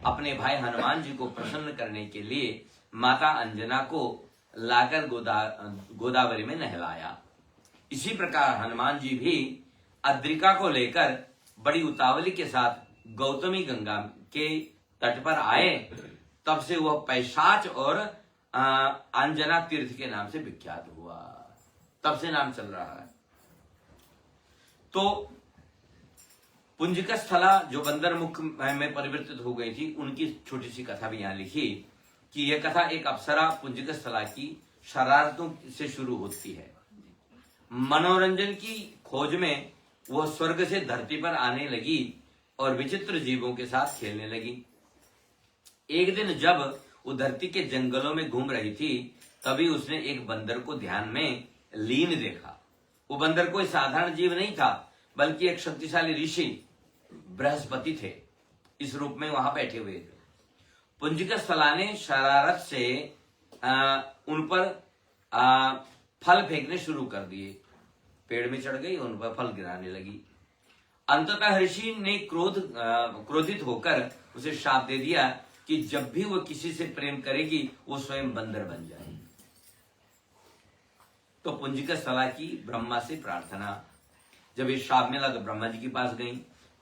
अपने भाई हनुमान जी को प्रसन्न करने के लिए माता अंजना को लाकर गोदावरी में नहलाया। इसी प्रकार हनुमान जी भी अद्रिका को लेकर बड़ी उतावली के साथ गौतमी गंगा के तट पर आए। तब से वह पैशाच और अंजना तीर्थ के नाम से विख्यात हुआ। तब से नाम चल रहा है। तो पुंजिका स्थला जो बंदर मुख में परिवर्तित हो गई थी, उनकी छोटी सी कथा भी यहां लिखी कि यह कथा एक अप्सरा पुंजिका स्थला की शरारतों से शुरू होती है। मनोरंजन की खोज में वह स्वर्ग से धरती पर आने लगी और विचित्र जीवों के साथ खेलने लगी। एक दिन जब वो धरती के जंगलों में घूम रही थी, तभी उसने एक बंदर को ध्यान में लीन देखा। वो बंदर कोई साधारण जीव नहीं था, बल्कि एक शक्तिशाली ऋषि बृहस्पति थे। इस रूप में वहां बैठे हुए थे। पुंजिका स्थला ने शरारत से उन पर फल फेंकने शुरू कर दिए। पेड़ में चढ़ गई, उन पर फल गिराने लगी। अंततः ऋषि ने क्रोधित होकर उसे शाप दे दिया कि जब भी वो किसी से प्रेम करेगी, वो स्वयं बंदर बन जाएगी। तो पुंजिका स्थला की ब्रह्मा से प्रार्थना। जब ये श्राप मिला तो ब्रह्मा जी के पास गई।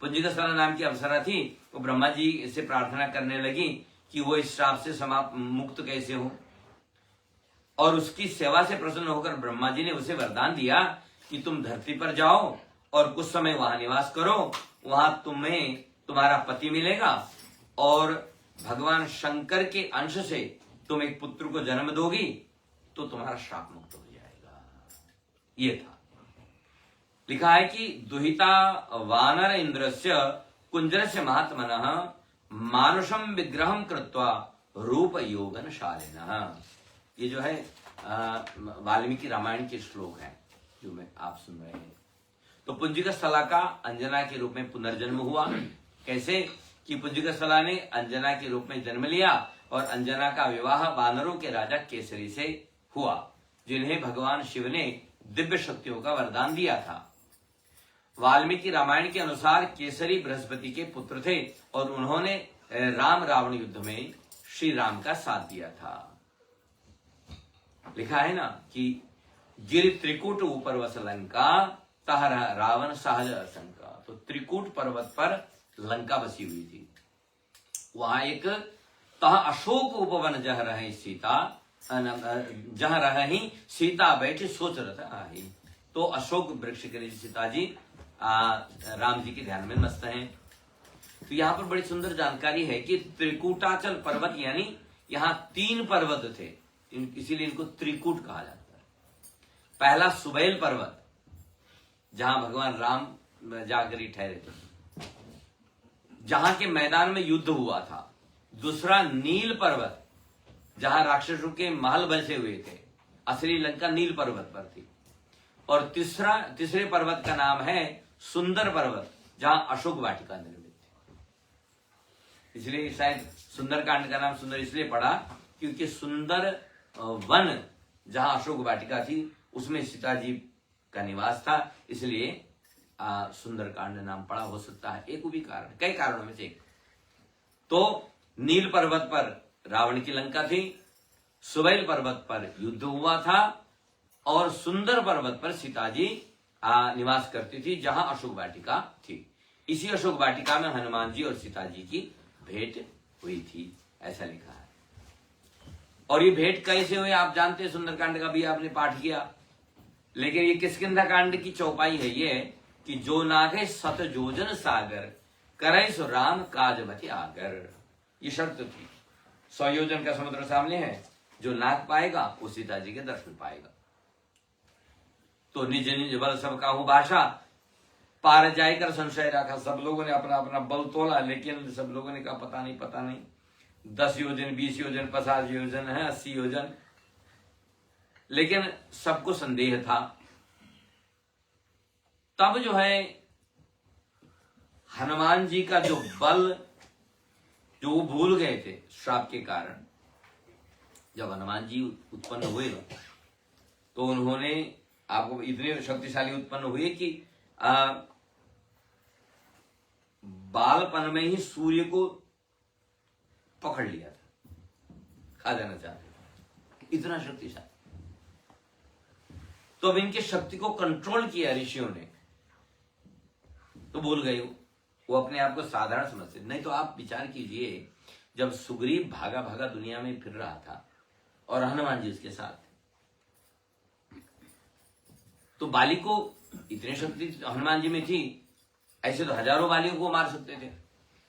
पुंजिका स्थला नाम की अप्सरा थी, वो ब्रह्मा जी से प्रार्थना करने लगी कि वो इस श्राप से मुक्त कैसे हो। और उसकी सेवा से प्रसन्न होकर ब्रह्मा जी ने उसे वरदान दिया कि तुम धरती पर जाओ और कुछ समय वहां निवास करो। वहां तुम्हें तुम्हारा पति मिलेगा और भगवान शंकर के अंश से तुम एक पुत्र को जन्म दोगी, तो तुम्हारा श्राप मुक्त हो जाएगा। ये था। लिखा है कि दुहिता वानर इंद्रस्य कुंजरस्य महात्मनः मानुषम विग्रहम कृत्वा रूप योगन शालिनः। ये जो है वाल्मीकि रामायण के श्लोक है जो मैं आप सुन रहे हैं। तो पुंजिका स्थला का अंजना के रूप में पुनर्जन्म हुआ। कैसे कि पुंजिका स्थला ने अंजना के रूप में जन्म लिया और अंजना का विवाह वानरों के राजा केसरी से हुआ, जिन्हें भगवान शिव ने दिव्य शक्तियों का वरदान दिया था। वाल्मीकि रामायण के अनुसार केसरी बृहस्पति के पुत्र थे और उन्होंने राम रावण युद्ध में श्री राम का साथ दिया था। लिखा है ना कि गिर त्रिकूट ऊपर वस लंका तह रावण सहज आशंका। तो त्रिकूट पर्वत पर लंका बसी हुई थी। वहां एक तह अशोक उपवन जह रहे सीता जह रही सीता बैठे सोच रथ आई। तो अशोक वृक्ष के नीचे सीता जी राम जी के ध्यान में मस्त हैं। तो यहाँ पर बड़ी सुंदर जानकारी है कि त्रिकूटाचल पर्वत यानी यहाँ 3 पर्वत थे, इसीलिए इनको त्रिकूट कहा जाता है। पहला सुबैल पर्वत जहां भगवान राम जाकर ही ठहरे थे, जहां के मैदान में युद्ध हुआ था। दूसरा नील पर्वत जहां राक्षसों के महल बसे हुए थे, असली लंका नील पर्वत पर थी। और तीसरे पर्वत का नाम है सुंदर पर्वत जहां अशोक वाटिका निर्मित थी। इसलिए शायद सुंदरकांड का नाम सुंदर इसलिए पड़ा क्योंकि सुंदर वन जहां अशोक वाटिका थी उसमें सीता जी का निवास था, इसलिए सुंदरकांड नाम पड़ा। हो सकता है एक भी कारण, कई कारणों में से एक। तो नील पर्वत पर रावण की लंका थी, सुबैल पर्वत पर युद्ध हुआ था और सुंदर पर्वत पर सीता जी निवास करती थी जहां अशोक वाटिका थी। इसी अशोक वाटिका में हनुमान जी और सीता जी की भेंट हुई थी, ऐसा लिखा है। और ये भेंट कैसे हुई आप जानते हैं, सुंदरकांड का भी आपने पाठ किया। लेकिन ये किष्किंधा कांड की चौपाई है ये कि जो नागे सत जोजन सागर करे सो राम काजवती आगर। ये शर्त थी। 100 योजन का समुद्र सामने है, जो नाग पाएगा वो सीता जी के दर्शन पाएगा। तो निज निज बल सब काहू भाषा पार जाय कर संशय रखा। सब लोगों ने अपना अपना बल तोला, लेकिन सब लोगों ने कहा पता नहीं 10 योजन 20 योजन 50 योजन है 80 योजन, लेकिन सबको संदेह था। तब जो है हनुमान जी का जो बल जो वो भूल गए थे श्राप के कारण, जब हनुमान जी उत्पन्न हुए तो उन्होंने आपको इतने शक्तिशाली उत्पन्न हुए कि बालपन में ही सूर्य को पकड़ लिया था, खा जाना चाहते थे, इतना शक्तिशाली। तो अब इनकी शक्ति को कंट्रोल किया ऋषियों ने, तो भूल गए वो अपने आप को साधारण समझते। नहीं तो आप विचार कीजिए, जब सुग्रीव भागा भागा दुनिया में फिर रहा था और हनुमान जी उसके साथ, तो बाली को इतनी शक्ति हनुमान जी में थी, ऐसे तो हजारों बालियों को मार सकते थे,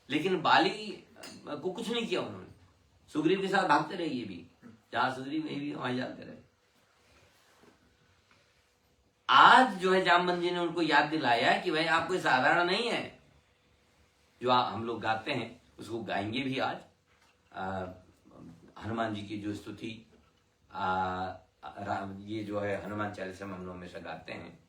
लेकिन बाली को कुछ नहीं किया उन्होंने। सुग्रीव के साथ भागते रहे, ये भी जहां सुग्रीव नहीं भी वहां जाते रहे। आज जो है जामवंत जी ने उनको याद दिलाया कि भाई आप कोई साधारण नहीं है। जो हम लोग गाते हैं उसको गाएंगे भी आज। हनुमान जी की जो स्तुति ये जो है हनुमान चालीसा हम लोग हमेशा गाते हैं।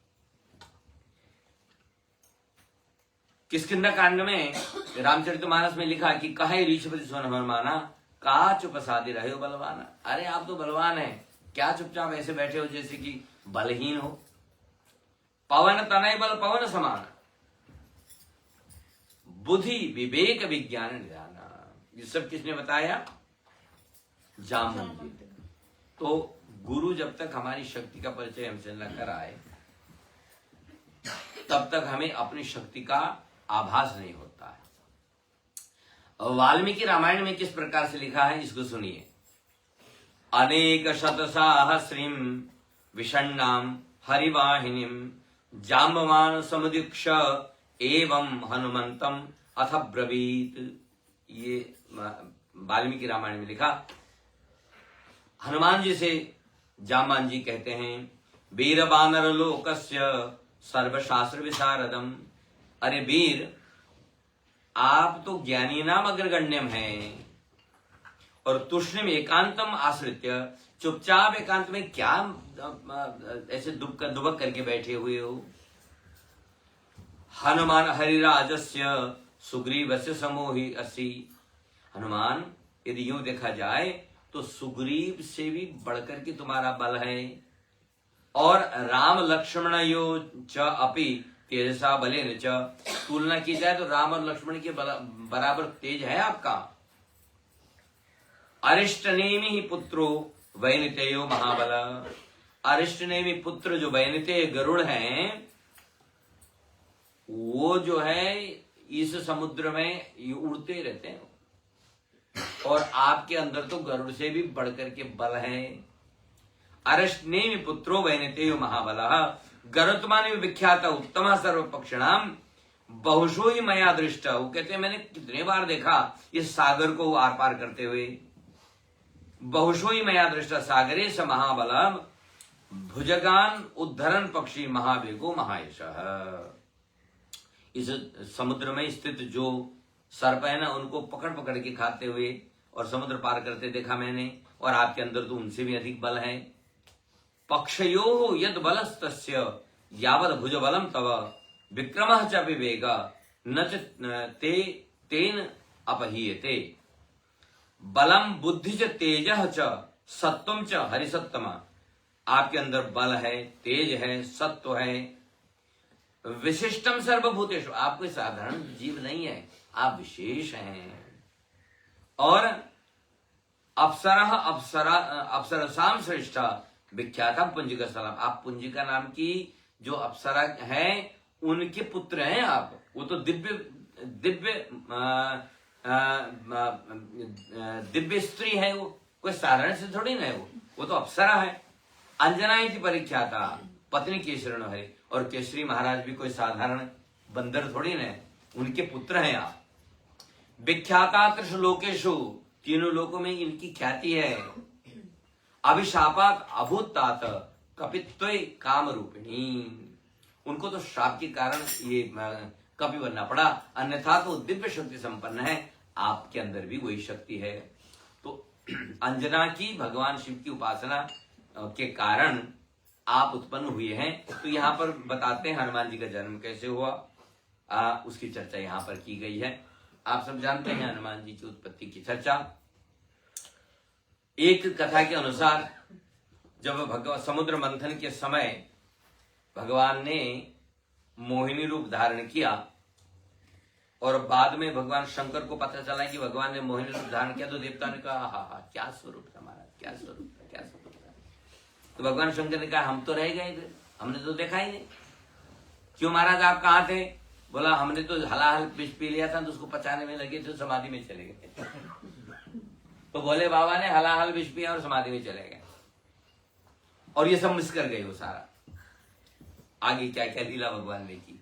किष्किंधा कांड में रामचरितमानस में लिखा कि कहे ऋषिपति सुन हनुमाना, का चुप साधे रहे हो बलवाना। अरे आप तो बलवान हैं, क्या चुपचाप ऐसे बैठे हो जैसे कि बलहीन हो। पवन तनय बल पवन समान, बुद्धि विवेक विज्ञान निधाना। ये सब किसने बताया? जामवंत जी। तो गुरु जब तक हमारी शक्ति का परिचय हमसे न कराए तब तक हमें अपनी शक्ति का आभास नहीं होता है। वाल्मीकि रामायण में किस प्रकार से लिखा है इसको सुनिए। अनेक शतसाहस्रीं विषण्णां हरिवाहिनीं जाम्बवान समुदीक्ष एवं हनुमंतम अथ ब्रवीत। ये वाल्मीकि रामायण में लिखा। हनुमान जी से जामवंत जी कहते हैं, वीर बानर लोकस्य सर्वशास्त्र विशारदम। अरे वीर, आप तो ज्ञानी नाम अग्रगण्यम हैं और तुष्णिम एकांतम आश्रित्य, चुपचाप एकांत में क्या ऐसे दुबक करके बैठे हुए हो। हनुमान हरिराजस्य सुग्रीवस्य समोहि असि। हनुमान, यदि यूं देखा जाए तो सुग्रीव से भी बढ़कर के तुम्हारा बल है, और राम लक्ष्मण यो च अपि तेजसा बलेन च। तुलना की जाए तो राम और लक्ष्मण के बराबर तेज है आपका। अरिष्टनेमि ही पुत्रो वैनितेयो महाबल। अरिष्टनेमि पुत्र जो वैनितेय गरुड़ हैं, वो जो है इस समुद्र में ये उड़ते रहते हैं, और आपके अंदर तो गरुड़ से भी बढ़कर के बल है। अरिष्टनेमि पुत्रो वैनितेयो महाबल गरुत्मानि विख्यात उत्तम सर्वपक्षिणाम बहुशो ही मया दृष्ट। वो कहते हैं मैंने कितने बार देखा इस सागर को आर पार करते हुए। बहुशो ही मया दृष्ट सागरे स महाबलम भुजगान उद्धरण पक्षी महावेगो महायशः। इस समुद्र में स्थित जो सर्प है ना, उनको पकड़ पकड़ के खाते हुए और समुद्र पार करते देखा मैंने, और आपके अंदर तो उनसे भी अधिक बल है। पक्षयो यद बलस्तस्य यावद भुज बलम तव विक्रमः च विवेक न ते तेन अपहीयते। बलम बुद्धि च तेजः च सत्वम च हरिसत्तम। आपके अंदर बल है, तेज है, सत्व है। विशिष्टम सर्वभूतेषु, आप कोई साधारण जीव नहीं है, आप विशेष हैं। और अप्सरसाम श्रेष्ठ विख्यातम पुंजिका सलाम। आप पुंजिका नाम की जो अप्सरा है उनके पुत्र हैं आप। वो तो दिव्य दिव्य दिव्य स्त्री है, वो कोई साधारण से थोड़ी ना है, वो तो अप्सरा है। अंजना इति परिख्याता पत्नी केसरी है, और केसरी महाराज भी कोई साधारण बंदर थोड़ी ना है, उनके पुत्र हैं आप। विख्याता त्रिषु लोकेषु, तीनों लोकों में इनकी ख्याति है। अभिशापात अभूतात कपित्व काम रूपिणी। उनको तो श्राप के कारण ये कपि बनना पड़ा, अन्यथा तो दिव्य शक्ति संपन्न है। आपके अंदर भी वही शक्ति है। तो अंजना की भगवान शिव की उपासना के कारण आप उत्पन्न हुए हैं। तो यहाँ पर बताते हैं हनुमान जी का जन्म कैसे हुआ, उसकी चर्चा यहाँ पर की गई है। आप सब जानते हैं हनुमान जी की उत्पत्ति की चर्चा। एक कथा के अनुसार जब समुद्र मंथन के समय भगवान ने मोहिनी रूप धारण किया, और बाद में भगवान शंकर को पता चला कि भगवान ने मोहिनी रूप धारण किया, तो देवता ने कहा हा क्या स्वरूप था महाराज, क्या स्वरूप था, क्या स्वरूप था। तो भगवान शंकर ने कहा हम तो रह गए थे, हमने तो देखा ही नहीं। क्यों महाराज आप कहाँ थे? बोला हमने तो हलाहल विष पी लिया था, तो उसको पचाने में लगे थे, समाधि में चले गए। तो बोले बाबा ने हलाहल विष पिया और समाधि में चले गए, और ये सब मिस कर गए वो सारा। आगे क्या क्या लीला भगवान ने की।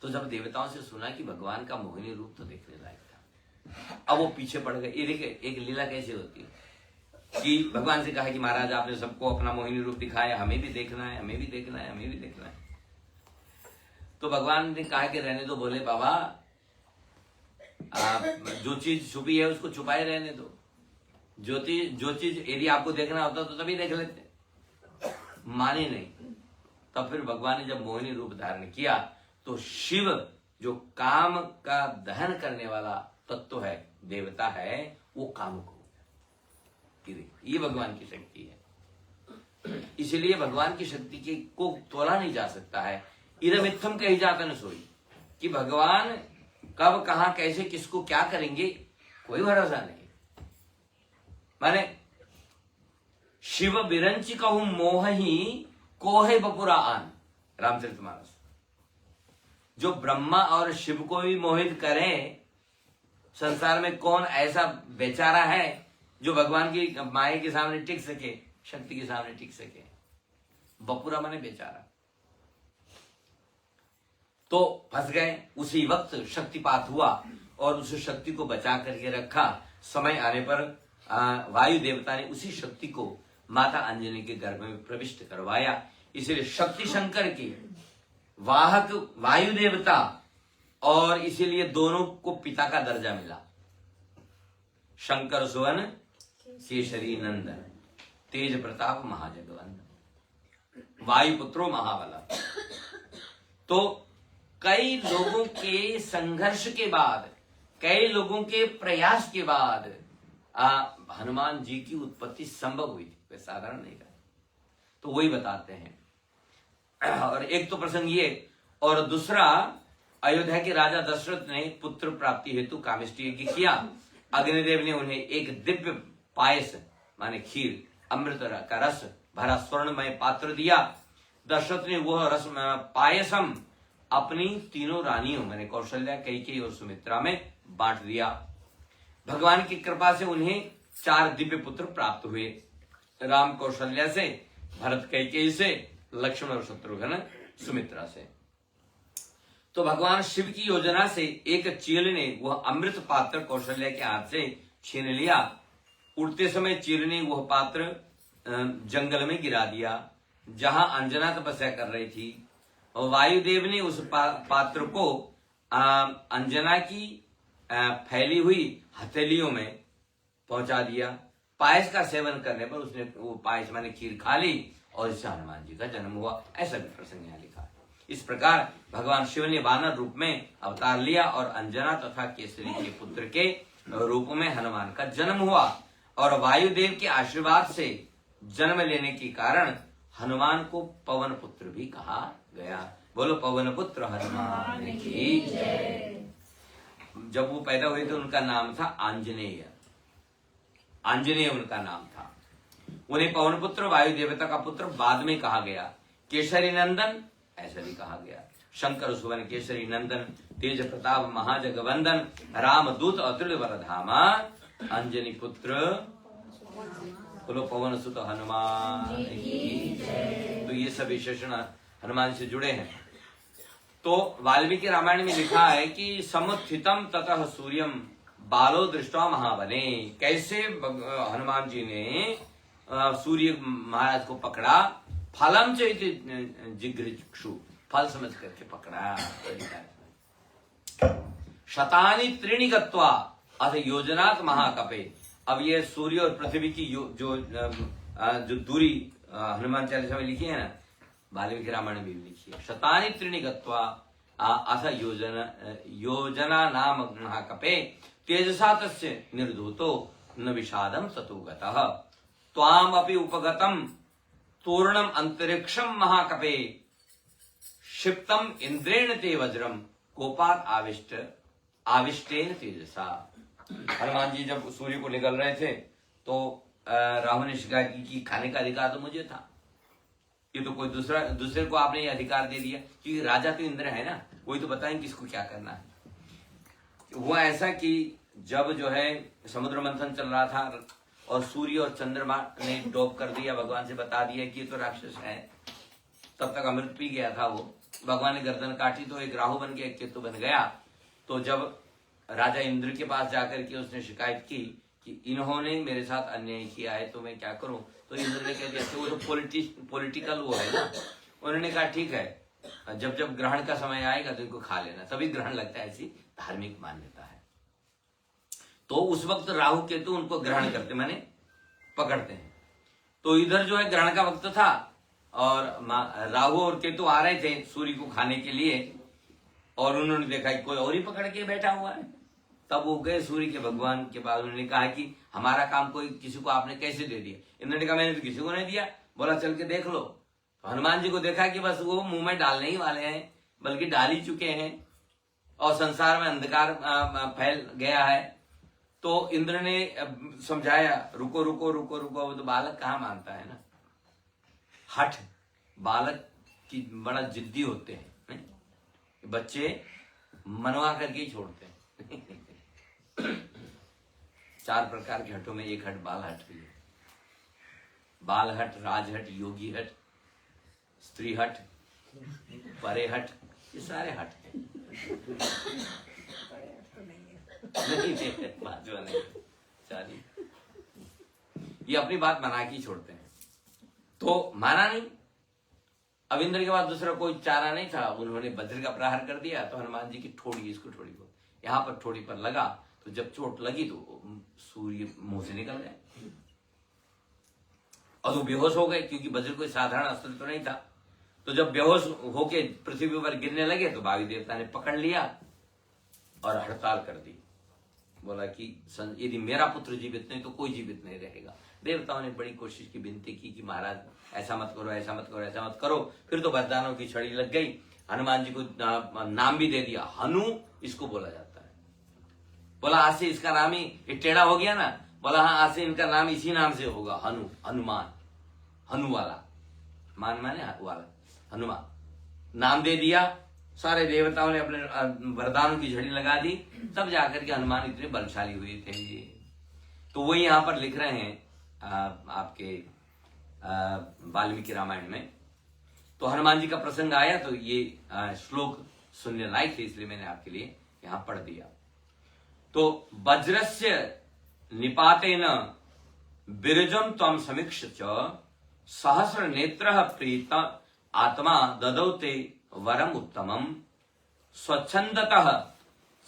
तो जब देवताओं से सुना कि भगवान का मोहिनी रूप तो देखने लायक था, अब वो पीछे पड़ गए। ये देखिए एक लीला कैसे होती है कि भगवान से कहा कि महाराज आपने सबको अपना मोहिनी रूप दिखाया, हमें भी देखना है, हमें भी देखना है, हमें भी देखना है। तो भगवान ने कहा कि रहने दो। बोले बाबा आप जो चीज छुपी है उसको छुपाए रहने दो, जो चीज यदि आपको देखना होता तो तभी देख लेते। माने नहीं। तब फिर भगवान ने जब मोहिनी रूप धारण किया तो शिव जो काम का दहन करने वाला तत्व है, देवता है, वो काम को, ये भगवान की शक्ति है। इसलिए भगवान की शक्ति के को तोला नहीं जा सकता है। इदमित्थम कही जाता न सोई, कि भगवान कब कहां कैसे किसको क्या करेंगे कोई भरोसा नहीं। माने शिव बिरंची कहूं मोह ही कोहे बपुरा आन, रामचरितमानस। जो ब्रह्मा और शिव को भी मोहित करें, संसार में कौन ऐसा बेचारा है जो भगवान की माया के सामने टिक सके, शक्ति के सामने टिक सके। बपुरा माने बेचारा। तो फंस गए। उसी वक्त शक्तिपात हुआ और उस शक्ति को बचा करके रखा। समय आने पर वायु देवता ने उसी शक्ति को माता अंजनी के गर्भ में प्रविष्ट करवाया। इसलिए शक्ति शंकर की वाहक वायु देवता, और इसीलिए दोनों को पिता का दर्जा मिला। शंकर सुवन केशरी नंदन, तेज प्रताप महाजगवंदन, वायुपुत्रो महाबला। तो कई लोगों के संघर्ष के बाद, कई लोगों के प्रयास के बाद हनुमान जी की उत्पत्ति संभव हुई थी, वे साधारण नहीं था। तो वही बताते हैं। और एक तो प्रसंग ये, और दूसरा अयोध्या के राजा दशरथ ने पुत्र प्राप्ति हेतु कामिष्टि यज्ञ किया। अग्निदेव ने उन्हें एक दिव्य पायस माने खीर, अमृत का रस भरा स्वर्णमय पात्र दिया। दशरथ ने वह रस पायसम अपनी तीनों रानियों माने कौशल्या, कैकेयी और सुमित्रा में बांट दिया। भगवान की कृपा से उन्हें 4 दिव्य पुत्र प्राप्त हुए, राम कौशल्या से, भरत कैकेयी से, लक्ष्मण और शत्रुघ्न सुमित्रा से। तो भगवान शिव की योजना से एक चील ने वह अमृत पात्र कौशल्या के हाथ से छीन लिया। उड़ते समय चील ने वह पात्र जंगल में गिरा दिया, जहां अंजना तपस्या कर रही थी। और वायुदेव ने उस पात्र को अंजना की फैली हुई हथेलियों में पहुंचा दिया। पायस का सेवन करने पर उसने वो पायस माने खीर खा ली और इससे हनुमान जी का जन्म हुआ। ऐसा भी प्रसंग यहाँ लिखा है। इस प्रकार भगवान शिव ने वानर रूप में अवतार लिया और अंजना तथा केसरी के पुत्र के रूप में हनुमान का जन्म हुआ। और वायुदेव के आशीर्वाद से जन्म लेने के कारण हनुमान को पवन पुत्र भी कहा गया। बोलो पवन पुत्र हनुमान की जय। जब वो पैदा हुए थे उनका नाम था आंजनेय। आंजनेय उनका नाम था। उन्हें पवन पुत्र वायु देवता का पुत्र बाद में कहा गया। केसरी नंदन ऐसा भी कहा गया। शंकर सुवन केसरी नंदन, तेज प्रताप महाजगवंदन, राम दूत अतुल्य वरधामा, अंजनी पुत्र बोलो पवन सुत हनुमान की जय। तो ये सब विशेषण हनुमान से जुड़े हैं। तो वाल्मीकि रामायण में लिखा है कि समुत्थितम ततः सूर्यम बालो दृष्टवा महाबले। कैसे हनुमान जी ने सूर्य महाराज को पकड़ा, फलम चैत जिघ्रचक्षु, फल समझ करके पकड़ा। शतानि त्रीणि गत्वा अथ योजनात् महाकपे। अब ये सूर्य और पृथ्वी की जो दूरी हनुमान चालीसा में लिखी है ना, वाल्मीकि रामायण में भी लिखी है। शतानि त्रीणि गत्वा अथ योजना नाम महाकपे तेजसा तस्य निर्धूतो न विषादम ततो गतः त्वाम अपि उपगतम तूर्णम अंतरिक्षम महाकपे क्षिप्तम इंद्रेण ते वज्रम कोपात आविष्टेन तेजसा। हनुमान जी जब सूर्य को निकल रहे थे तो राहु ने शिकायत की कि खाने का अधिकार तो मुझे था, ये तो कोई दूसरे को आपने ये अधिकार दे दिया, क्योंकि राजा तो इंद्र है ना, वही तो बताएं किसको क्या करना है। हुआ ऐसा कि जब जो है समुद्र मंथन चल रहा था और सूर्य और चंद्रमा ने डोब कर दिया, भगवान से बता दिया कि ये तो राक्षस है, तब तक अमृत पी गया था वो, भगवान ने गर्दन काटी तो एक राहु बन गया, एक केतु बन गया। तो जब राजा इंद्र के पास जाकर के उसने शिकायत की कि इन्होंने मेरे साथ अन्याय किया है तो मैं क्या करूं, तो इंद्र ने कह दिया कि वो तो पॉलिटिकल वो है ना, उन्होंने कहा ठीक है, जब जब ग्रहण का समय आएगा तो इनको खा लेना, तभी ग्रहण लगता है, ऐसी धार्मिक मान्यता है। तो उस वक्त राहु केतु उनको ग्रहण करते माने पकड़ते हैं। तो इधर जो है ग्रहण का वक्त था और राहु और केतु आ रहे थे सूर्य को खाने के लिए, और उन्होंने देखा कि कोई और ही पकड़ के बैठा हुआ है। तब वो गए सूर्य के भगवान के पास, उन्होंने कहा कि हमारा काम कोई किसी को आपने कैसे दे दिया। इन्होंने कहा मैंने तो किसी को नहीं दिया। बोला चल के देख लो। तो हनुमान जी को देखा कि बस वो मुंह में डालने ही वाले हैं, बल्कि डाल ही चुके हैं और संसार में अंधकार फैल गया है। तो इंद्र ने समझाया रुको रुको रुको रुको, वो तो बालक कहाँ मानता है ना, हठ बालक की बड़ा जिद्दी होते हैं, नहीं? बच्चे मनवा करके ही छोड़ते हैं। 4 प्रकार के हटों में एक हट बाल हट भी है। बाल हट, राज हट, योगी हट, स्त्री हट, परे हट, ये सारे हट हैं। नहीं, ये अपनी बात मना के छोड़ते हैं। तो माना नहीं। अब इंद्र के बाद दूसरा कोई चारा नहीं था, उन्होंने वज्र का प्रहार कर दिया। तो हनुमान जी की ठोड़ी, इसको ठोड़ी को यहां पर ठोड़ी पर लगा, तो जब चोट लगी तो सूर्य मुंह से निकल गए और वो बेहोश हो गए, क्योंकि वज्र कोई साधारण अस्त्र तो नहीं था। तो जब बेहोश होके पृथ्वी पर गिरने लगे तो वायु देवता ने पकड़ लिया और हड़ताल कर दी। बोला कि यदि मेरा पुत्र जीवित नहीं तो कोई जीवित नहीं रहेगा। देवताओं ने बड़ी कोशिश की, विनती की कि महाराज ऐसा मत करो, ऐसा मत करो, ऐसा मत करो। फिर तो वरदानों की छड़ी लग गई। हनुमान जी को नाम भी दे दिया, हनु इसको बोला जाता है। बोला आज से इसका नाम ही, ये टेढ़ा हो गया ना, बोला हाँ आज से इनका नाम इसी नाम से होगा, हनु, हनुमान, हनु वाला, मान माने वाला, हनुमान नाम दे दिया। सारे देवताओं ने अपने वरदानों की झड़ी लगा दी, तब जाकर के हनुमान इतने बलशाली हुए थे। तो वही यहां पर लिख रहे हैं आपके वाल्मीकि रामायण में। तो हनुमान जी का प्रसंग आया तो ये श्लोक सुनने लायक थे, इसलिए मैंने आपके लिए यहां पढ़ दिया। तो वज्रस्य निपातेन बिरजम त्वं समीक्ष च सहस्र नेत्र प्रीत आत्मा ददौ ते वरम उत्तमम स्वच्छंदतः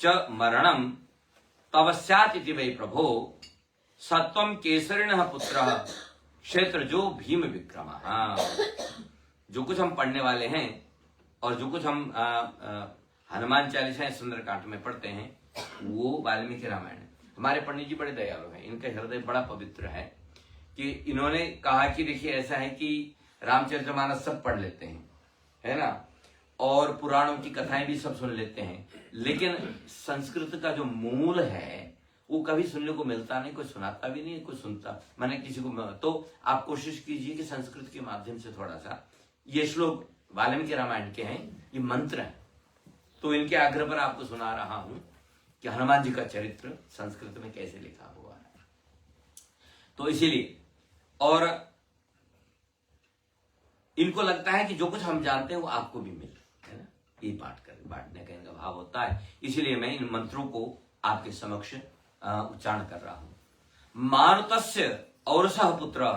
च मरणम तव स्यात् इति वै प्रभो सत्वम केसरिणः पुत्रः क्षेत्रजो भीम विक्रमः। जो कुछ हम पढ़ने वाले हैं और जो कुछ हम हनुमान चालीसा सुंदरकांड में पढ़ते हैं वो वाल्मीकि रामायण है। हमारे पंडित जी बड़े दयालु हैं, इनका हृदय बड़ा पवित्र है कि इन्होंने कहा कि देखिए ऐसा है कि रामचरितमानस सब पढ़ लेते हैं, है ना, और पुराणों की कथाएं भी सब सुन लेते हैं, लेकिन संस्कृत का जो मूल है वो कभी सुनने को मिलता नहीं, कोई सुनाता भी नहीं, कोई सुनता मैंने किसी को। तो आप कोशिश कीजिए कि संस्कृत के माध्यम से थोड़ा सा, ये श्लोक वाल्मीकि रामायण के हैं, ये मंत्र है, तो इनके आग्रह पर आपको सुना रहा हूं कि हनुमान जी का चरित्र संस्कृत में कैसे लिखा हुआ है। तो इसीलिए, और इनको लगता है कि जो कुछ हम जानते हैं वो आपको भी मिले, है ना, ये बांटने का इनका भाव होता है। इसीलिए मैं इन मंत्रों को आपके समक्ष उच्चारण कर रहा हूं। मारुतस्य औरसः पुत्र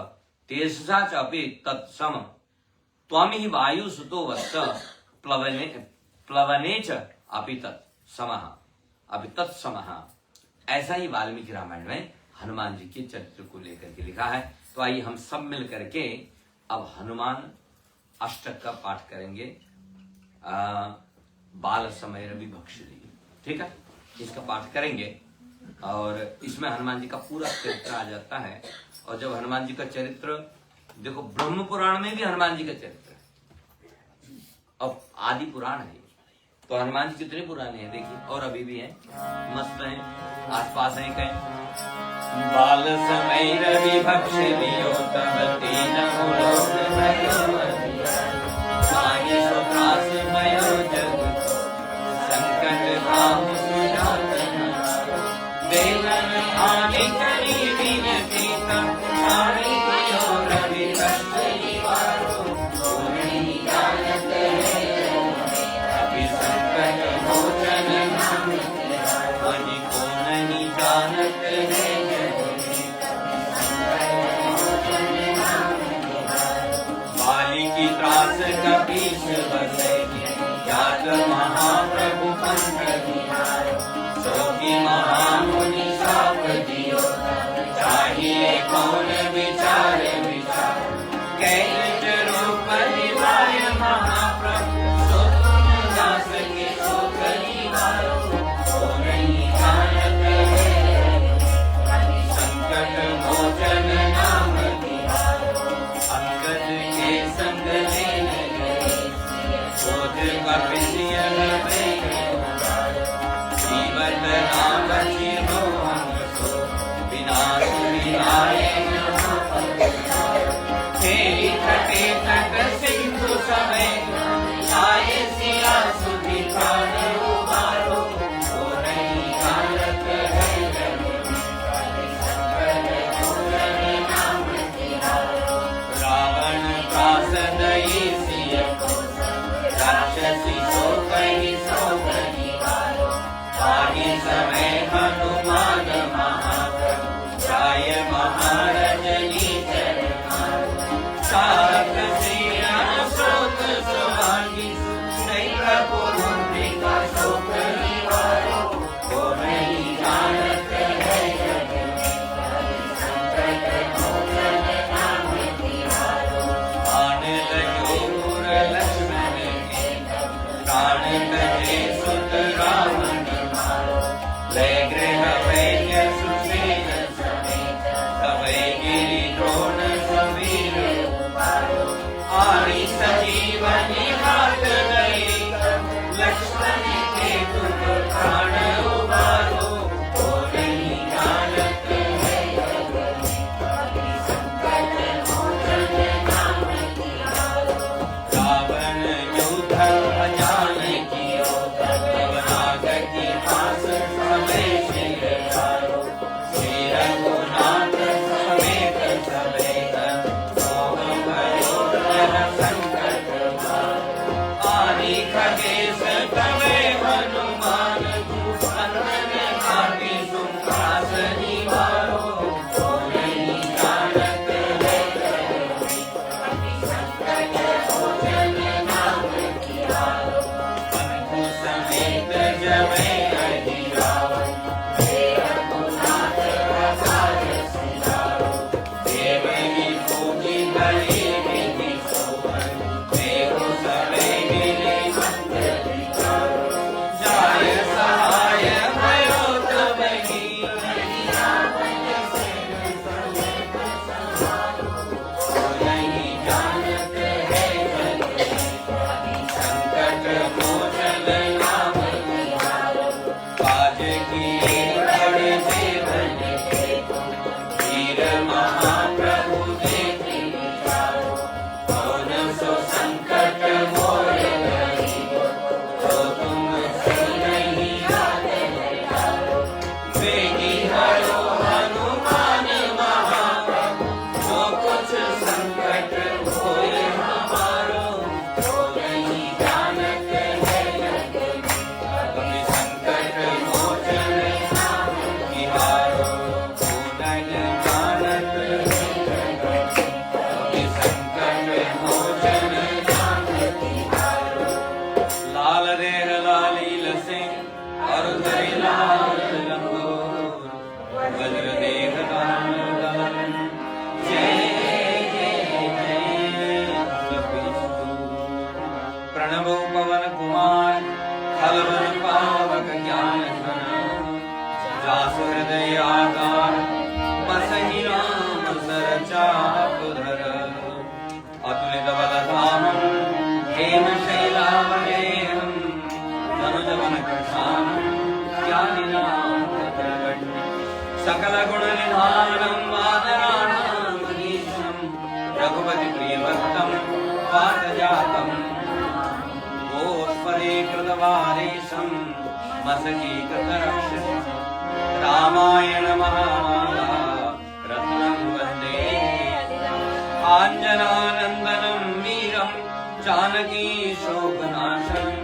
तेजसा च अपि तत्सम त्वं हि वायु सुतो वत्स प्लवने च अपि तत्समः। ऐसा ही वाल्मीकि रामायण में हनुमान जी के चरित्र को लेकर के लिखा है। तो आइए हम सब मिल करके अब हनुमान अष्टक का पाठ करेंगे। बाल समय रवि भक्षली, ठीक है, इसका पाठ करेंगे और इसमें हनुमान जी का पूरा चरित्र आ जाता है। और जब हनुमान जी का चरित्र देखो, ब्रह्म पुराण में भी हनुमान जी का चरित्र है, अब आदि पुराण है, तो हनुमान जी कितने पुराने हैं देखिए, और अभी भी हैं, मस्त हैं, आसपास हैं कहीं। बाल समय रवि भक्ष लियो तब तीन लोक भयो माये सुत्रास मयो जग संकट भाव सुजातन देवन आने करी विनती तब आने दियो रवि भक्ष निवारो कोई जानत है अभी संकट मोचन नाम मनि को नहीं जानत है त्रास कपीस बसे जात महाप्रभु पंथ सोकी महामुनि साप दियो चाहिए कौन विचार विचार कैच रूप निभाय महाप्रभु सो तुम दास के सो कलिवारो सो नहीं जानत है संकट मोचन नाम अंगद के संग जीवन नाम जीवो हमको विनाश विनाए तेरी तटे तट सिंधु समय आए सिया सुधि प्राण उबारो वो नहीं जानत है रावण प्रासदई सिय राक्षसी सो कही आगे समय हनुमान महाप्रभु जाय महारजनी सात सिया शोक सुहागी नहीं प्रभु मुद्रिका शोक निवारो को नहीं जानत है आने लगो गुर लक्ष्मण प्राण तजे सुत रावण ले गृह वैन्य सुसेन समेत तवै गिरि द्रोण सवीर आरी संजीवनी हाथ गई लक्ष्मण के तुम प्राण उबारो को नहीं जानत है रावण युद्ध अजान कियो तब नागति पास सकल गुण निधानम वानराणाम मनीषम रघुपति प्रिय भक्तम वातजातम गोस्पदे कृतवारेशम मसकीकृत रक्षसम् रामायण महामाला रत्नं वन्दे आञ्जनानन्दनं वीरं जानकी शोकनाशनं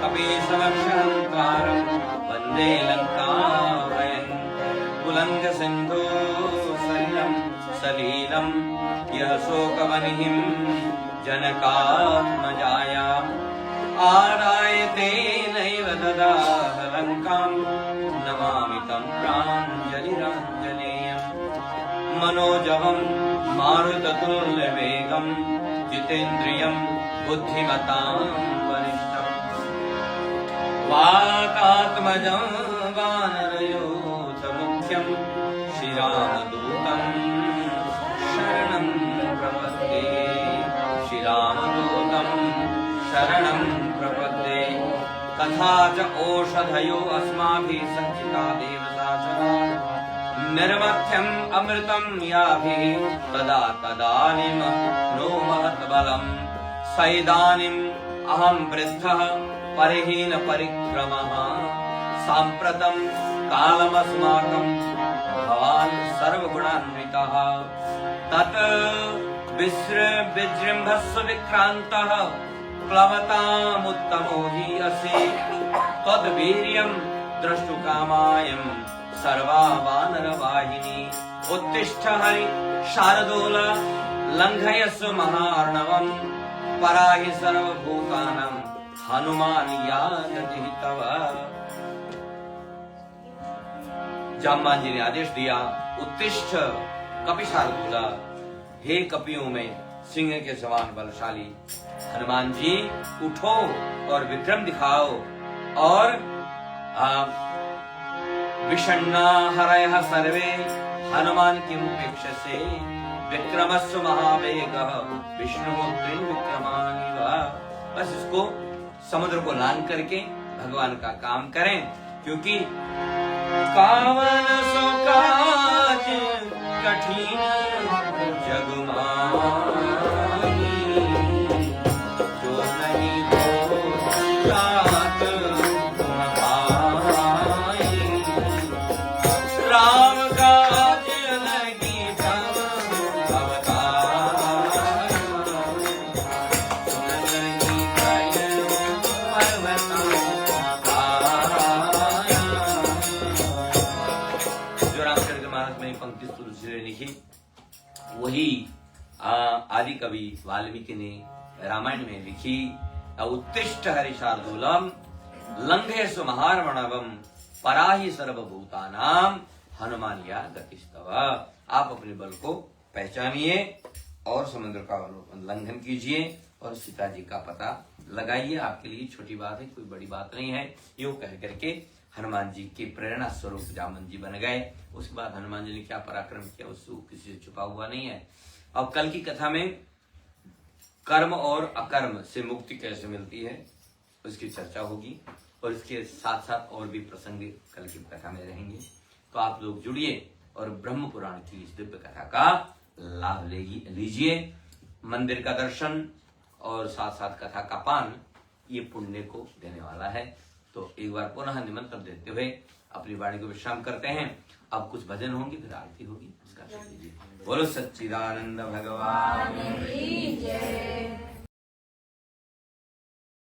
कपीशमक्षहंकारं वन्दे लङ्कावयम् कुलङ्कसिन्धो सलिलं सलीलं यः शोकवह्निं जनकात्मजायाम् आदायते नैव ददाह लङ्कां नमामि तं प्राञ्जलिराञ्जनेयम् मनोजवं मारुततुल्यवेगं जितेन्द्रियं बुद्धिमतां वरिष्ठम् वातात्मजं वानरयूथमुख्यं श्रीरामदूतं शरणं प्रपद्ये श्रीरामदूतं शरणं प्रपद्ये तथा च ओषधयो अस्माभिः सञ्चिता देवदासना निर्मथ्यम् अमृतं याभिः तदा तदानीं नो महत्बलं सैदानीम् अहं वृद्धः परिहीन परिक्रमः साम्प्रतं कालमस्माकं भवान् सर्वगुणान्वितः तत् विजृम्भस्व विक्रान्तः प्लवतामुत्तमो हि असि त्वद्वीर्यं द्रष्टुकामायं सर्वा वानरवाहिनी उत्तिष्ठ हरि शार्दूल लङ्घयस्व महार्णवं पराहि सर्वभूतानां हनुमान या गतिः तव। जाम्बान जी ने आदेश दिया, उत्तिष्ठ कपि शार्दूला, हे कपियों में सिंह के समान बलशाली हनुमान जी उठो और विक्रम दिखाओ और विषण्णा हरयः सर्वे हनुमान किमुपेक्षसे विक्रमस्व महावेगः विष्णुः त्रिविक्रमानिव। बस इसको समुद्र को लांग करके भगवान का काम करें, क्योंकि कावन सो काज कठिन जग माही जो नहीं हो जात तुम पाई राम काज लगी तब अवतार सुन लगी कय जो रामचरितमानस में पंक्ति तुलसी ने लिखी वही आदि कवि वाल्मीकि ने रामायण में लिखी। उत्तिष्ठ हरि शार्दूलम लंघयस्व महार्णवम पराहि सर्वभूतानां हनुमान या गतिस्तव। आप अपने बल को पहचानिए और समुद्र का उल्लंघन कीजिए और सीता जी का पता लगाइए। आपके लिए छोटी बात है, कोई बड़ी बात नहीं है। यो कह करके हनुमान जी के प्रेरणा स्वरूप जामन जी बन गए। उसके बाद हनुमान जी ने क्या पराक्रम किया उसको किसी से छुपा हुआ नहीं है। अब कल की कथा में कर्म और अकर्म से मुक्ति कैसे मिलती है उसकी चर्चा होगी और इसके साथ साथ और भी प्रसंग कल की कथा में रहेंगे। तो आप लोग जुड़िए और ब्रह्म पुराण की इस दिव्य कथा का लाभ लीजिए। मंदिर का दर्शन और साथ साथ कथा का पान ये पुण्य को देने वाला है। तो एक बार पुनः निमंत्रण देते हुए अपनी वाणी को विश्राम करते हैं। अब कुछ भजन होंगे, फिर आरती होगी, उसका बोलो सच्चिदानंद भगवान।